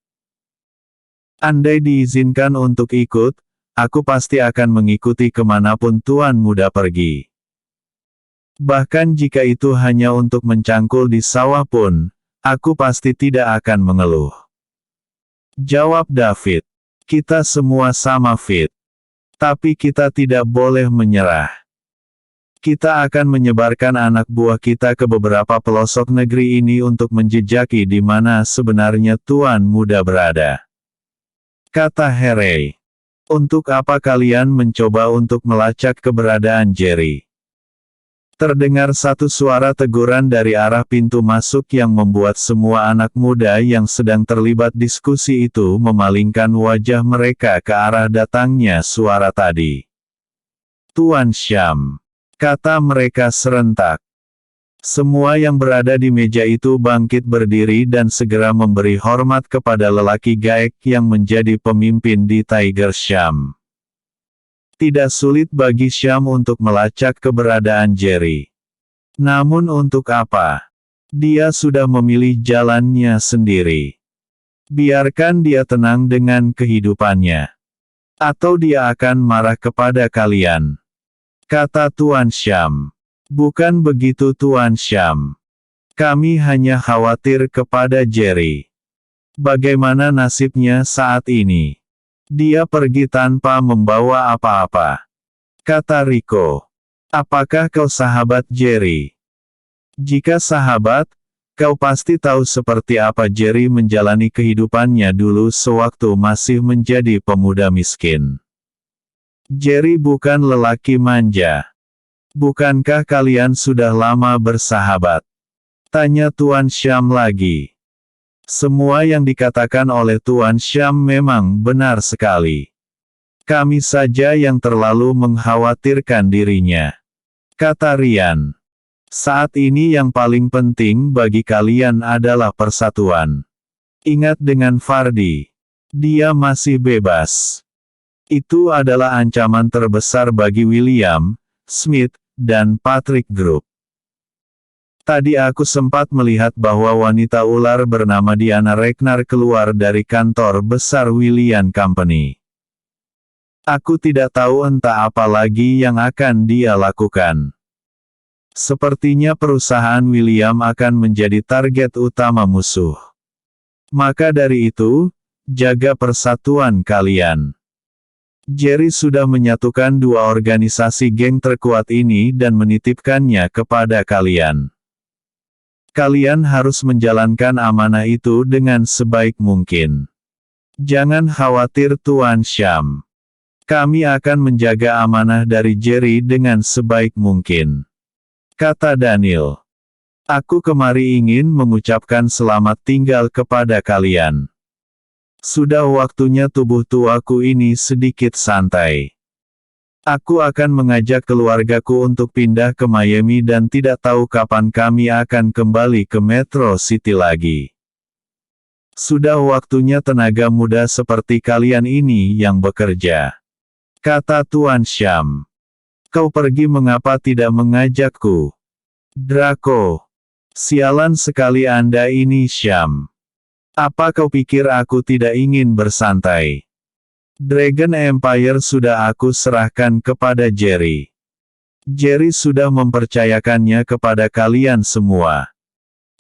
[SPEAKER 1] Andai diizinkan untuk ikut, aku pasti akan mengikuti kemanapun tuan muda pergi. Bahkan jika itu hanya untuk mencangkul di sawah pun, aku pasti tidak akan mengeluh. Jawab David. Kita semua sama fit. Tapi kita tidak boleh menyerah. Kita akan menyebarkan anak buah kita ke beberapa pelosok negeri ini untuk menjejaki di mana sebenarnya Tuan Muda berada. Kata Harry. Untuk apa kalian mencoba untuk melacak keberadaan Jerry? Terdengar satu suara teguran dari arah pintu masuk yang membuat semua anak muda yang sedang terlibat diskusi itu memalingkan wajah mereka ke arah datangnya suara tadi. Tuan Syam. Kata mereka serentak. Semua yang berada di meja itu bangkit berdiri dan segera memberi hormat kepada lelaki gaek yang menjadi pemimpin di Tiger Syam. Tidak sulit bagi Syam untuk melacak keberadaan Jerry. Namun untuk apa? Dia sudah memilih jalannya sendiri. Biarkan dia tenang dengan kehidupannya. Atau dia akan marah kepada kalian. Kata Tuan Syam. Bukan begitu Tuan Syam. Kami hanya khawatir kepada Jerry. Bagaimana nasibnya saat ini? Dia pergi tanpa membawa apa-apa. Kata Rico. Apakah kau sahabat Jerry? Jika sahabat, kau pasti tahu seperti apa Jerry menjalani kehidupannya dulu sewaktu masih menjadi pemuda miskin. Jerry bukan lelaki manja. Bukankah kalian sudah lama bersahabat? Tanya Tuan Syam lagi. Semua yang dikatakan oleh Tuan Syam memang benar sekali. Kami saja yang terlalu mengkhawatirkan dirinya. Kata Rian. Saat ini yang paling penting bagi kalian adalah persatuan. Ingat dengan Fardi. Dia masih bebas. Itu adalah ancaman terbesar bagi William, Smith, dan Patrick Group. Tadi aku sempat melihat bahwa wanita ular bernama Diana Ragnar keluar dari kantor besar William Company. Aku tidak tahu entah apa lagi yang akan dia lakukan. Sepertinya perusahaan William akan menjadi target utama musuh. Maka dari itu, jaga persatuan kalian. Jerry sudah menyatukan dua organisasi geng terkuat ini dan menitipkannya kepada kalian. Kalian harus menjalankan amanah itu dengan sebaik mungkin. Jangan khawatir Tuan Syam. Kami akan menjaga amanah dari Jerry dengan sebaik mungkin. Kata Daniel. Aku kemari ingin mengucapkan selamat tinggal kepada kalian. Sudah waktunya tubuh tuaku ini sedikit santai. Aku akan mengajak keluargaku untuk pindah ke Miami dan tidak tahu kapan kami akan kembali ke Metro City lagi. Sudah waktunya tenaga muda seperti kalian ini yang bekerja. Kata Tuan Syam. Kau pergi mengapa tidak mengajakku? Draco. Sialan sekali Anda ini Syam. Apa kau pikir aku tidak ingin bersantai? Dragon Empire sudah aku serahkan kepada Jerry. Jerry sudah mempercayakannya kepada kalian semua.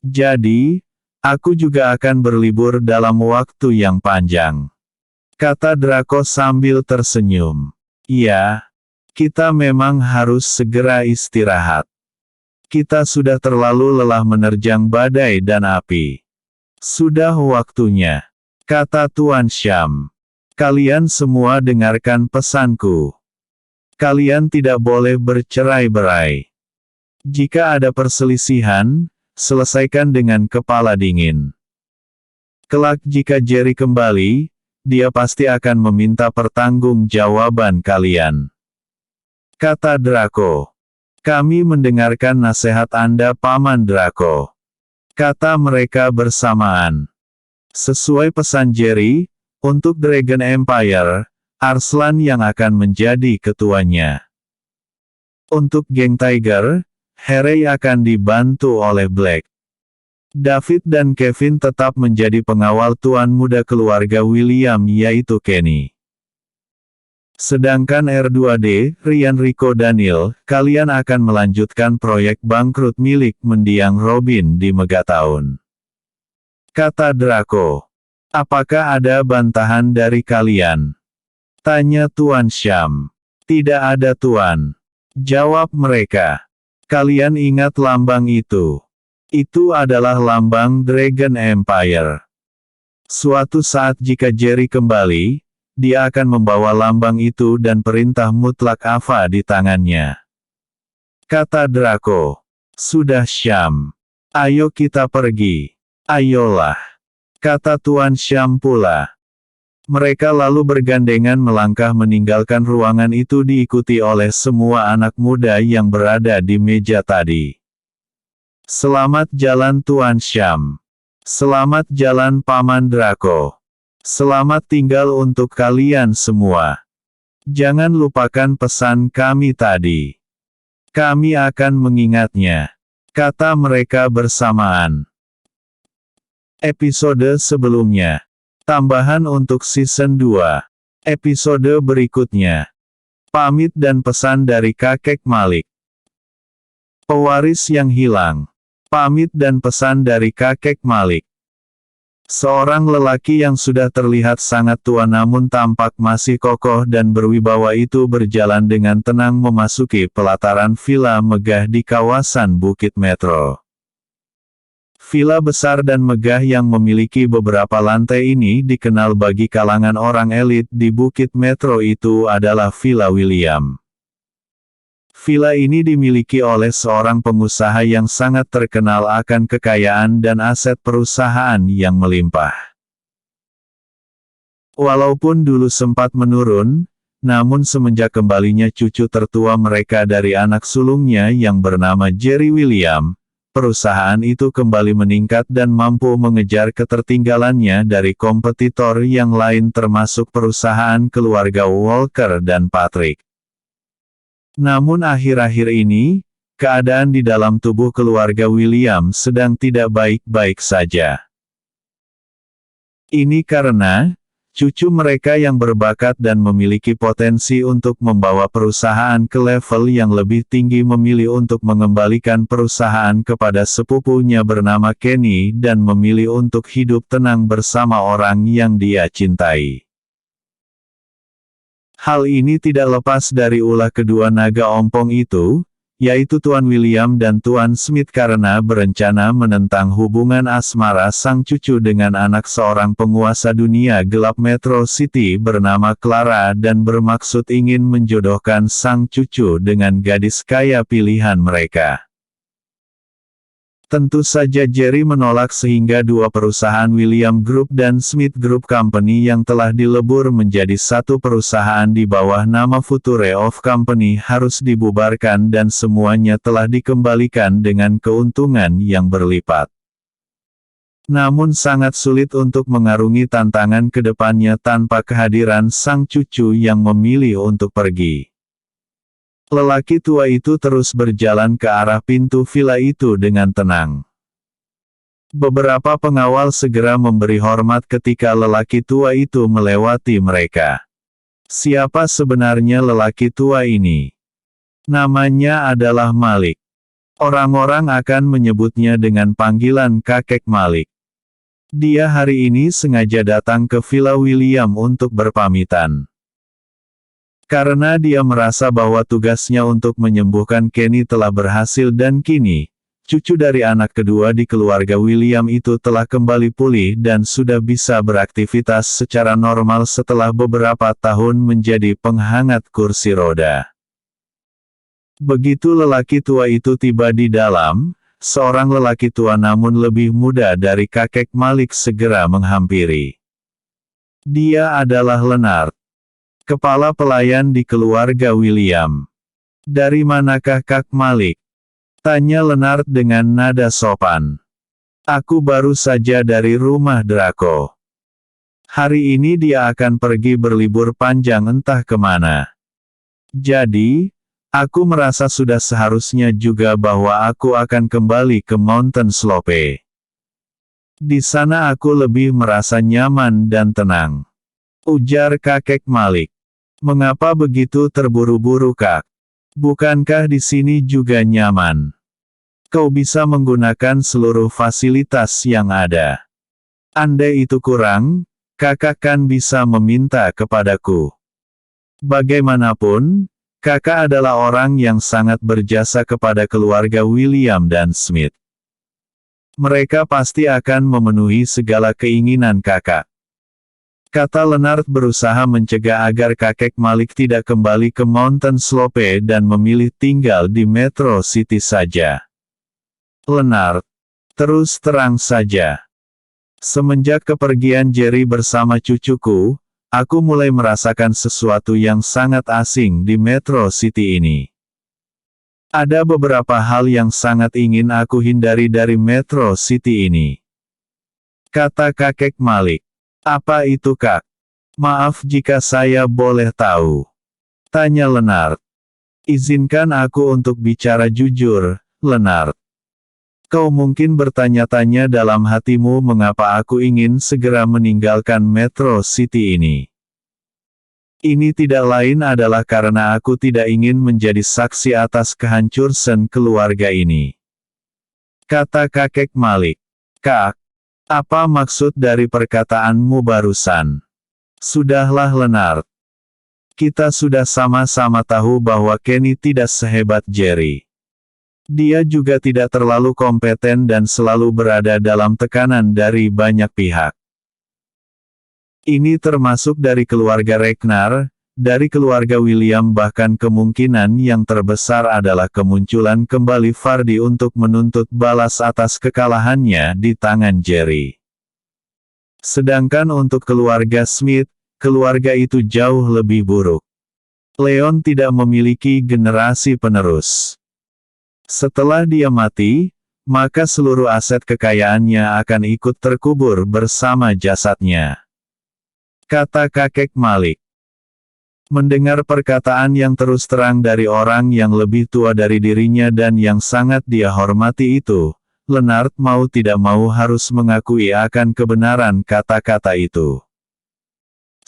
[SPEAKER 1] Jadi, aku juga akan berlibur dalam waktu yang panjang. Kata Draco sambil tersenyum. Iya, kita memang harus segera istirahat. Kita sudah terlalu lelah menerjang badai dan api. Sudah waktunya. Kata Tuan Syam. Kalian semua dengarkan pesanku. Kalian tidak boleh bercerai-berai. Jika ada perselisihan, selesaikan dengan kepala dingin. Kelak jika Jerry kembali, dia pasti akan meminta pertanggungjawaban kalian. Kata Draco. Kami mendengarkan nasihat Anda Paman Draco. Kata mereka bersamaan. Sesuai pesan Jerry, untuk Dragon Empire, Arslan yang akan menjadi ketuanya. Untuk geng Tiger, Harry akan dibantu oleh Black. David dan Kevin tetap menjadi pengawal tuan muda keluarga William yaitu Kenny. Sedangkan R2D, Rian Rico Daniel, kalian akan melanjutkan proyek bangkrut milik mendiang Robin di Megaton. Kata Draco. Apakah ada bantahan dari kalian? Tanya Tuan Syam. Tidak ada Tuan. Jawab mereka. Kalian ingat lambang itu? Itu adalah lambang Dragon Empire. Suatu saat jika Jerry kembali, dia akan membawa lambang itu dan perintah mutlak Ava di tangannya. Kata Draco. Sudah Syam. Ayo kita pergi. Ayolah. Kata Tuan Syam pula. Mereka lalu bergandengan melangkah meninggalkan ruangan itu diikuti oleh semua anak muda yang berada di meja tadi. Selamat jalan Tuan Syam. Selamat jalan Paman Draco. Selamat tinggal untuk kalian semua. Jangan lupakan pesan kami tadi. Kami akan mengingatnya. Kata mereka bersamaan. Episode sebelumnya. Tambahan untuk season 2. Episode berikutnya. Pamit dan pesan dari kakek Malik. Pewaris yang hilang. Pamit dan pesan dari kakek Malik. Seorang lelaki yang sudah terlihat sangat tua namun tampak masih kokoh dan berwibawa itu berjalan dengan tenang memasuki pelataran villa megah di kawasan Bukit Metro. Villa besar dan megah yang memiliki beberapa lantai ini dikenal bagi kalangan orang elit di Bukit Metro itu adalah Villa William. Villa ini dimiliki oleh seorang pengusaha yang sangat terkenal akan kekayaan dan aset perusahaan yang melimpah. Walaupun dulu sempat menurun, namun semenjak kembalinya cucu tertua mereka dari anak sulungnya yang bernama Jerry William, perusahaan itu kembali meningkat dan mampu mengejar ketertinggalannya dari kompetitor yang lain termasuk perusahaan keluarga Walker dan Patrick. Namun akhir-akhir ini, keadaan di dalam tubuh keluarga William sedang tidak baik-baik saja. Ini karena, cucu mereka yang berbakat dan memiliki potensi untuk membawa perusahaan ke level yang lebih tinggi memilih untuk mengembalikan perusahaan kepada sepupunya bernama Kenny dan memilih untuk hidup tenang bersama orang yang dia cintai. Hal ini tidak lepas dari ulah kedua naga ompong itu, yaitu Tuan William dan Tuan Smith karena berencana menentang hubungan asmara sang cucu dengan anak seorang penguasa dunia gelap Metro City bernama Clara dan bermaksud ingin menjodohkan sang cucu dengan gadis kaya pilihan mereka. Tentu saja Jerry menolak sehingga dua perusahaan William Group dan Smith Group Company yang telah dilebur menjadi satu perusahaan di bawah nama Future of Company harus dibubarkan dan semuanya telah dikembalikan dengan keuntungan yang berlipat. Namun sangat sulit untuk mengarungi tantangan ke depannya tanpa kehadiran sang cucu yang memilih untuk pergi. Lelaki tua itu terus berjalan ke arah pintu villa itu dengan tenang. Beberapa pengawal segera memberi hormat ketika lelaki tua itu melewati mereka. Siapa sebenarnya lelaki tua ini? Namanya adalah Malik. Orang-orang akan menyebutnya dengan panggilan kakek Malik. Dia hari ini sengaja datang ke Villa William untuk berpamitan. Karena dia merasa bahwa tugasnya untuk menyembuhkan Kenny telah berhasil dan kini, cucu dari anak kedua di keluarga William itu telah kembali pulih dan sudah bisa beraktivitas secara normal setelah beberapa tahun menjadi penghangat kursi roda. Begitu lelaki tua itu tiba di dalam, seorang lelaki tua namun lebih muda dari kakek Malik segera menghampiri. Dia adalah Leonard, kepala pelayan di keluarga William. Dari manakah Kak Malik? Tanya Leonard dengan nada sopan. Aku baru saja dari rumah Draco. Hari ini dia akan pergi berlibur panjang entah kemana. Jadi, aku merasa sudah seharusnya juga bahwa aku akan kembali ke Mountain Slope. Di sana aku lebih merasa nyaman dan tenang. Ujar kakek Malik. Mengapa begitu terburu-buru Kak? Bukankah di sini juga nyaman? Kau bisa menggunakan seluruh fasilitas yang ada. Andai itu kurang, kakak kan bisa meminta kepadaku. Bagaimanapun, Kakak adalah orang yang sangat berjasa kepada keluarga William dan Smith. Mereka pasti akan memenuhi segala keinginan kakak. Kata Leonard berusaha mencegah agar kakek Malik tidak kembali ke Mountain Slope dan memilih tinggal di Metro City saja. Leonard, terus terang saja. Semenjak kepergian Jerry bersama cucuku, aku mulai merasakan sesuatu yang sangat asing di Metro City ini. Ada beberapa hal yang sangat ingin aku hindari dari Metro City ini. Kata kakek Malik. Apa itu kak? Maaf jika saya boleh tahu. Tanya Leonard. Izinkan aku untuk bicara jujur, Leonard. Kau mungkin bertanya-tanya dalam hatimu mengapa aku ingin segera meninggalkan Metro City ini. Ini tidak lain adalah karena aku tidak ingin menjadi saksi atas kehancuran keluarga ini. Kata kakek Malik. Kak, apa maksud dari perkataanmu barusan? Sudahlah Leonard. Kita sudah sama-sama tahu bahwa Kenny tidak sehebat Jerry. Dia juga tidak terlalu kompeten dan selalu berada dalam tekanan dari banyak pihak. Ini termasuk dari keluarga Ragnar, dari keluarga William bahkan kemungkinan yang terbesar adalah kemunculan kembali Vardy untuk menuntut balas atas kekalahannya di tangan Jerry. Sedangkan untuk keluarga Smith, keluarga itu jauh lebih buruk. Leon tidak memiliki generasi penerus. Setelah dia mati, maka seluruh aset kekayaannya akan ikut terkubur bersama jasadnya. Kata kakek Malik. Mendengar perkataan yang terus terang dari orang yang lebih tua dari dirinya dan yang sangat dia hormati itu, Leonard mau tidak mau harus mengakui akan kebenaran kata-kata itu.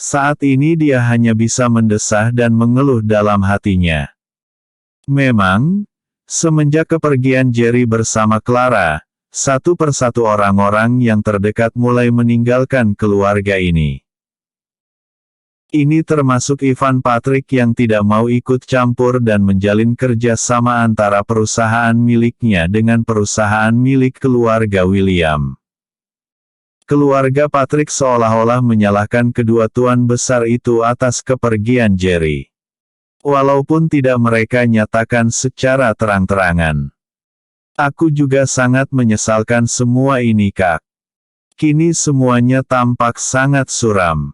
[SPEAKER 1] Saat ini dia hanya bisa mendesah dan mengeluh dalam hatinya. Memang, semenjak kepergian Jerry bersama Clara, satu persatu orang-orang yang terdekat mulai meninggalkan keluarga ini. Ini termasuk Ivan Patrick yang tidak mau ikut campur dan menjalin kerja sama antara perusahaan miliknya dengan perusahaan milik keluarga William. Keluarga Patrick seolah-olah menyalahkan kedua tuan besar itu atas kepergian Jerry. Walaupun tidak mereka nyatakan secara terang-terangan. Aku juga sangat menyesalkan semua ini kak. Kini semuanya tampak sangat suram.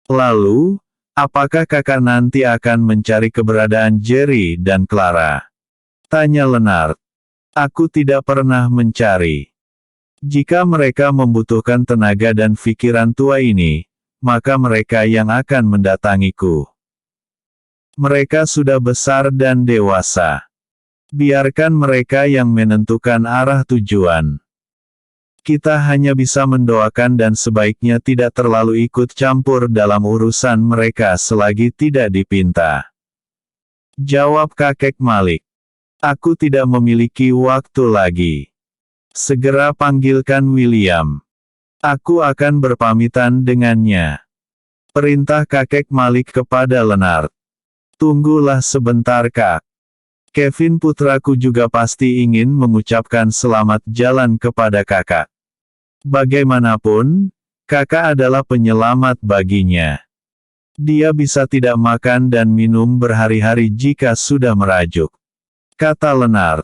[SPEAKER 1] Lalu, apakah kakak nanti akan mencari keberadaan Jerry dan Clara? Tanya Leonard. Aku tidak pernah mencari. Jika mereka membutuhkan tenaga dan pikiran tua ini, maka mereka yang akan mendatangiku. Mereka sudah besar dan dewasa. Biarkan mereka yang menentukan arah tujuan. Kita hanya bisa mendoakan dan sebaiknya tidak terlalu ikut campur dalam urusan mereka selagi tidak dipinta. Jawab kakek Malik. Aku tidak memiliki waktu lagi. Segera panggilkan William. Aku akan berpamitan dengannya. Perintah kakek Malik kepada Leonard. Tunggulah sebentar kak. Kevin putraku juga pasti ingin mengucapkan selamat jalan kepada kakak. Bagaimanapun, kakak adalah penyelamat baginya. Dia bisa tidak makan dan minum berhari-hari jika sudah merajuk. Kata Leonard.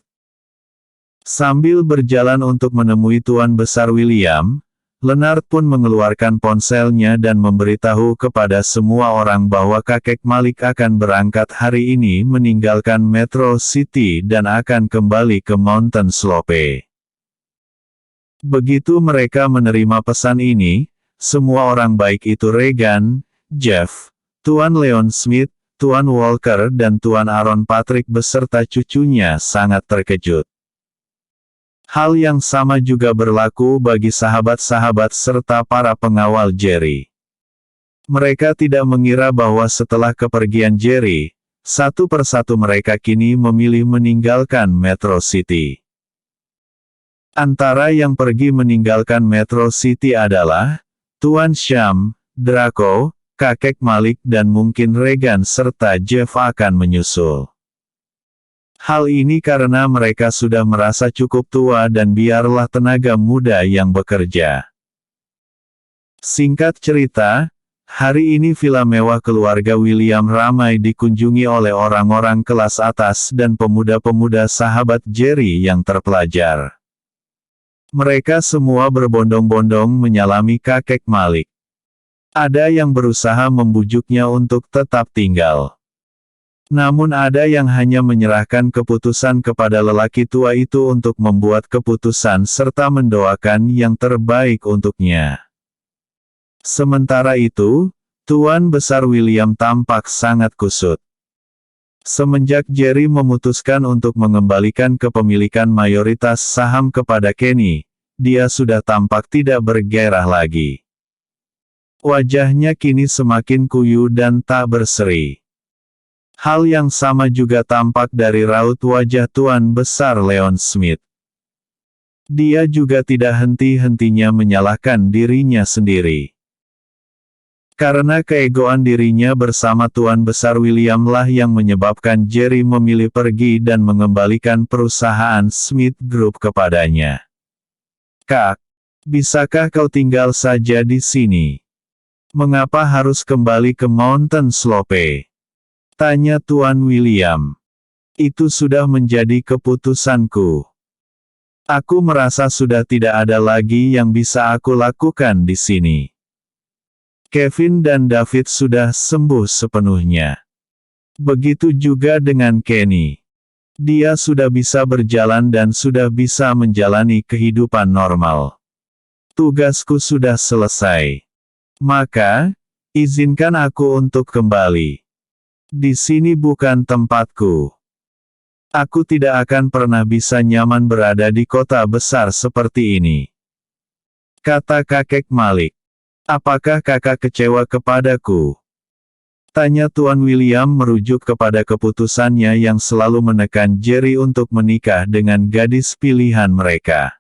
[SPEAKER 1] Sambil berjalan untuk menemui Tuan Besar William, Leonard pun mengeluarkan ponselnya dan memberitahu kepada semua orang bahwa kakek Malik akan berangkat hari ini meninggalkan Metro City dan akan kembali ke Mountain Slope. Begitu mereka menerima pesan ini, semua orang baik itu Regan, Jeff, Tuan Leon Smith, Tuan Walker dan Tuan Aaron Patrick beserta cucunya sangat terkejut. Hal yang sama juga berlaku bagi sahabat-sahabat serta para pengawal Jerry. Mereka tidak mengira bahwa setelah kepergian Jerry, satu persatu mereka kini memilih meninggalkan Metro City. Antara yang pergi meninggalkan Metro City adalah Tuan Sham, Draco, kakek Malik dan mungkin Regan serta Jeff akan menyusul. Hal ini karena mereka sudah merasa cukup tua dan biarlah tenaga muda yang bekerja. Singkat cerita, hari ini villa mewah keluarga William ramai dikunjungi oleh orang-orang kelas atas dan pemuda-pemuda sahabat Jerry yang terpelajar. Mereka semua berbondong-bondong menyalami kakek Malik. Ada yang berusaha membujuknya untuk tetap tinggal. Namun ada yang hanya menyerahkan keputusan kepada lelaki tua itu untuk membuat keputusan serta mendoakan yang terbaik untuknya. Sementara itu, Tuan Besar William tampak sangat kusut. Semenjak Jerry memutuskan untuk mengembalikan kepemilikan mayoritas saham kepada Kenny, dia sudah tampak tidak bergairah lagi. Wajahnya kini semakin kuyu dan tak berseri. Hal yang sama juga tampak dari raut wajah Tuan Besar Leon Smith. Dia juga tidak henti-hentinya menyalahkan dirinya sendiri. Karena keegoan dirinya bersama Tuan Besar William lah yang menyebabkan Jerry memilih pergi dan mengembalikan perusahaan Smith Group kepadanya. "Kak, bisakah kau tinggal saja di sini? Mengapa harus kembali ke Mountain Slope?" tanya Tuan William. "Itu sudah menjadi keputusanku. Aku merasa sudah tidak ada lagi yang bisa aku lakukan di sini. Kevin dan David sudah sembuh sepenuhnya. Begitu juga dengan Kenny. Dia sudah bisa berjalan dan sudah bisa menjalani kehidupan normal. Tugasku sudah selesai. Maka, izinkan aku untuk kembali. Di sini bukan tempatku. Aku tidak akan pernah bisa nyaman berada di kota besar seperti ini," kata kakek Malik. "Apakah kakak kecewa kepadaku?" tanya Tuan William merujuk kepada keputusannya yang selalu menekan Jerry untuk menikah dengan gadis pilihan mereka.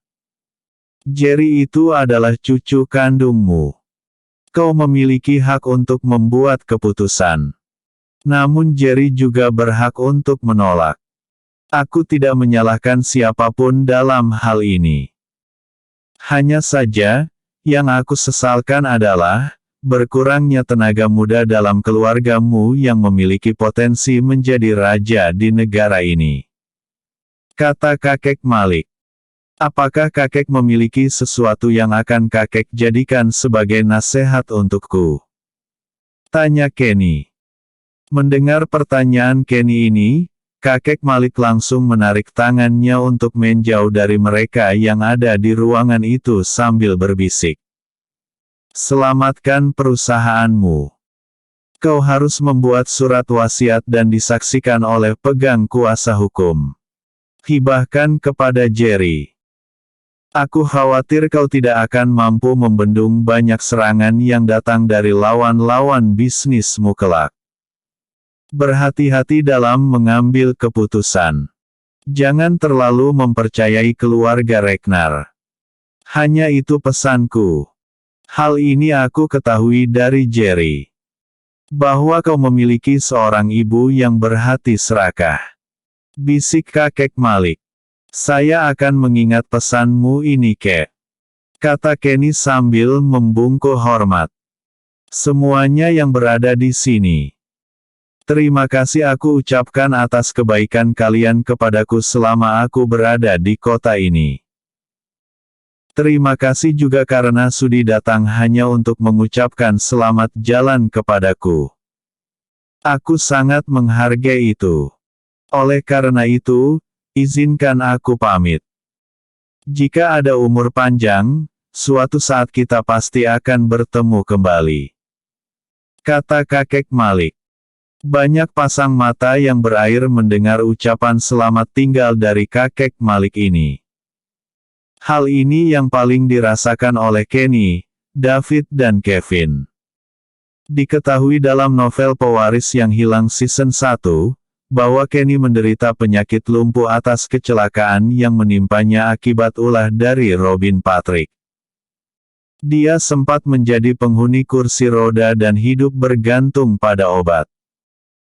[SPEAKER 1] "Jerry itu adalah cucu kandungmu. Kau memiliki hak untuk membuat keputusan. Namun Jerry juga berhak untuk menolak. Aku tidak menyalahkan siapapun dalam hal ini. Hanya saja, yang aku sesalkan adalah, berkurangnya tenaga muda dalam keluargamu yang memiliki potensi menjadi raja di negara ini," kata kakek Malik. "Apakah kakek memiliki sesuatu yang akan kakek jadikan sebagai nasihat untukku?" tanya Kenny. Mendengar pertanyaan Kenny ini, kakek Malik langsung menarik tangannya untuk menjauh dari mereka yang ada di ruangan itu sambil berbisik. "Selamatkan perusahaanmu. Kau harus membuat surat wasiat dan disaksikan oleh pegang kuasa hukum. Hibahkan kepada Jerry. Aku khawatir kau tidak akan mampu membendung banyak serangan yang datang dari lawan-lawan bisnismu kelak. Berhati-hati dalam mengambil keputusan. Jangan terlalu mempercayai keluarga Ragnar. Hanya itu pesanku. Hal ini aku ketahui dari Jerry. Bahwa kau memiliki seorang ibu yang berhati serakah," bisik kakek Malik. "Saya akan mengingat pesanmu ini, Kek," kata Kenny sambil membungkuk hormat. "Semuanya yang berada di sini, terima kasih aku ucapkan atas kebaikan kalian kepadaku selama aku berada di kota ini. Terima kasih juga karena sudi datang hanya untuk mengucapkan selamat jalan kepadaku. Aku sangat menghargai itu. Oleh karena itu, izinkan aku pamit. Jika ada umur panjang, suatu saat kita pasti akan bertemu kembali," kata kakek Malik. Banyak pasang mata yang berair mendengar ucapan selamat tinggal dari kakek Malik ini. Hal ini yang paling dirasakan oleh Kenny, David dan Kevin. Diketahui dalam novel Pewaris yang Hilang season 1, bahwa Kenny menderita penyakit lumpuh atas kecelakaan yang menimpanya akibat ulah dari Robin Patrick. Dia sempat menjadi penghuni kursi roda dan hidup bergantung pada obat.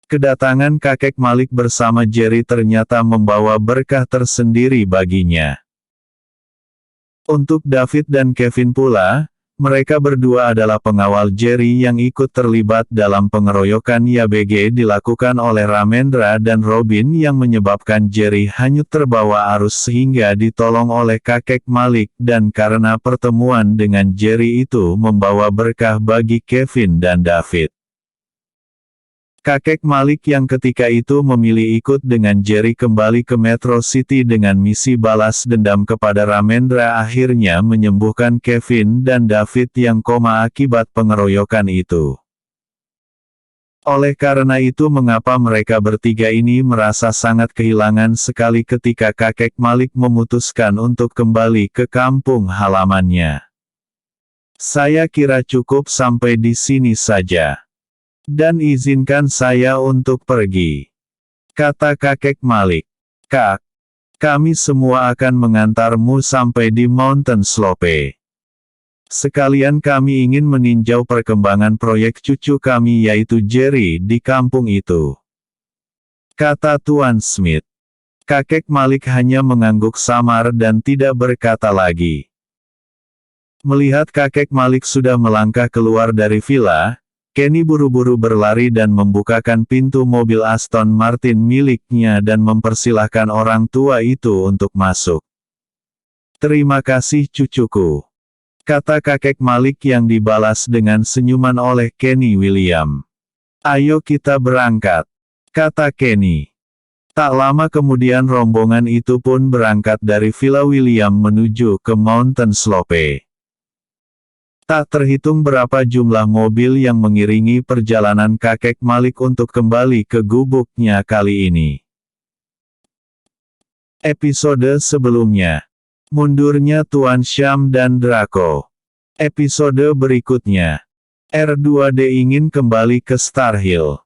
[SPEAKER 1] Kedatangan kakek Malik bersama Jerry ternyata membawa berkah tersendiri baginya. Untuk David dan Kevin pula, mereka berdua adalah pengawal Jerry yang ikut terlibat dalam pengeroyokan YBG dilakukan oleh Ramendra dan Robin yang menyebabkan Jerry hanyut terbawa arus sehingga ditolong oleh kakek Malik dan karena pertemuan dengan Jerry itu membawa berkah bagi Kevin dan David. Kakek Malik yang ketika itu memilih ikut dengan Jerry kembali ke Metro City dengan misi balas dendam kepada Ramendra akhirnya menyembuhkan Kevin dan David yang koma akibat pengeroyokan itu. Oleh karena itu mengapa mereka bertiga ini merasa sangat kehilangan sekali ketika kakek Malik memutuskan untuk kembali ke kampung halamannya. Saya kira cukup sampai di sini saja. Dan izinkan saya untuk pergi. Kata kakek Malik. Kak, kami semua akan mengantarmu sampai di Mountain Slope. Sekalian kami ingin meninjau perkembangan proyek cucu kami yaitu Jerry di kampung itu. Kata Tuan Smith. Kakek Malik hanya mengangguk samar dan tidak berkata lagi. Melihat kakek Malik sudah melangkah keluar dari villa, Kenny buru-buru berlari dan membukakan pintu mobil Aston Martin miliknya dan mempersilahkan orang tua itu untuk masuk. Terima kasih cucuku. Kata kakek Malik yang dibalas dengan senyuman oleh Kenny William. Ayo kita berangkat. Kata Kenny. Tak lama kemudian rombongan itu pun berangkat dari Villa William menuju ke Mountain Slope. Tak terhitung berapa jumlah mobil yang mengiringi perjalanan kakek Malik untuk kembali ke gubuknya kali ini. Episode sebelumnya. Mundurnya Tuan Syam dan Draco. Episode berikutnya. R2D ingin kembali ke Star Hill.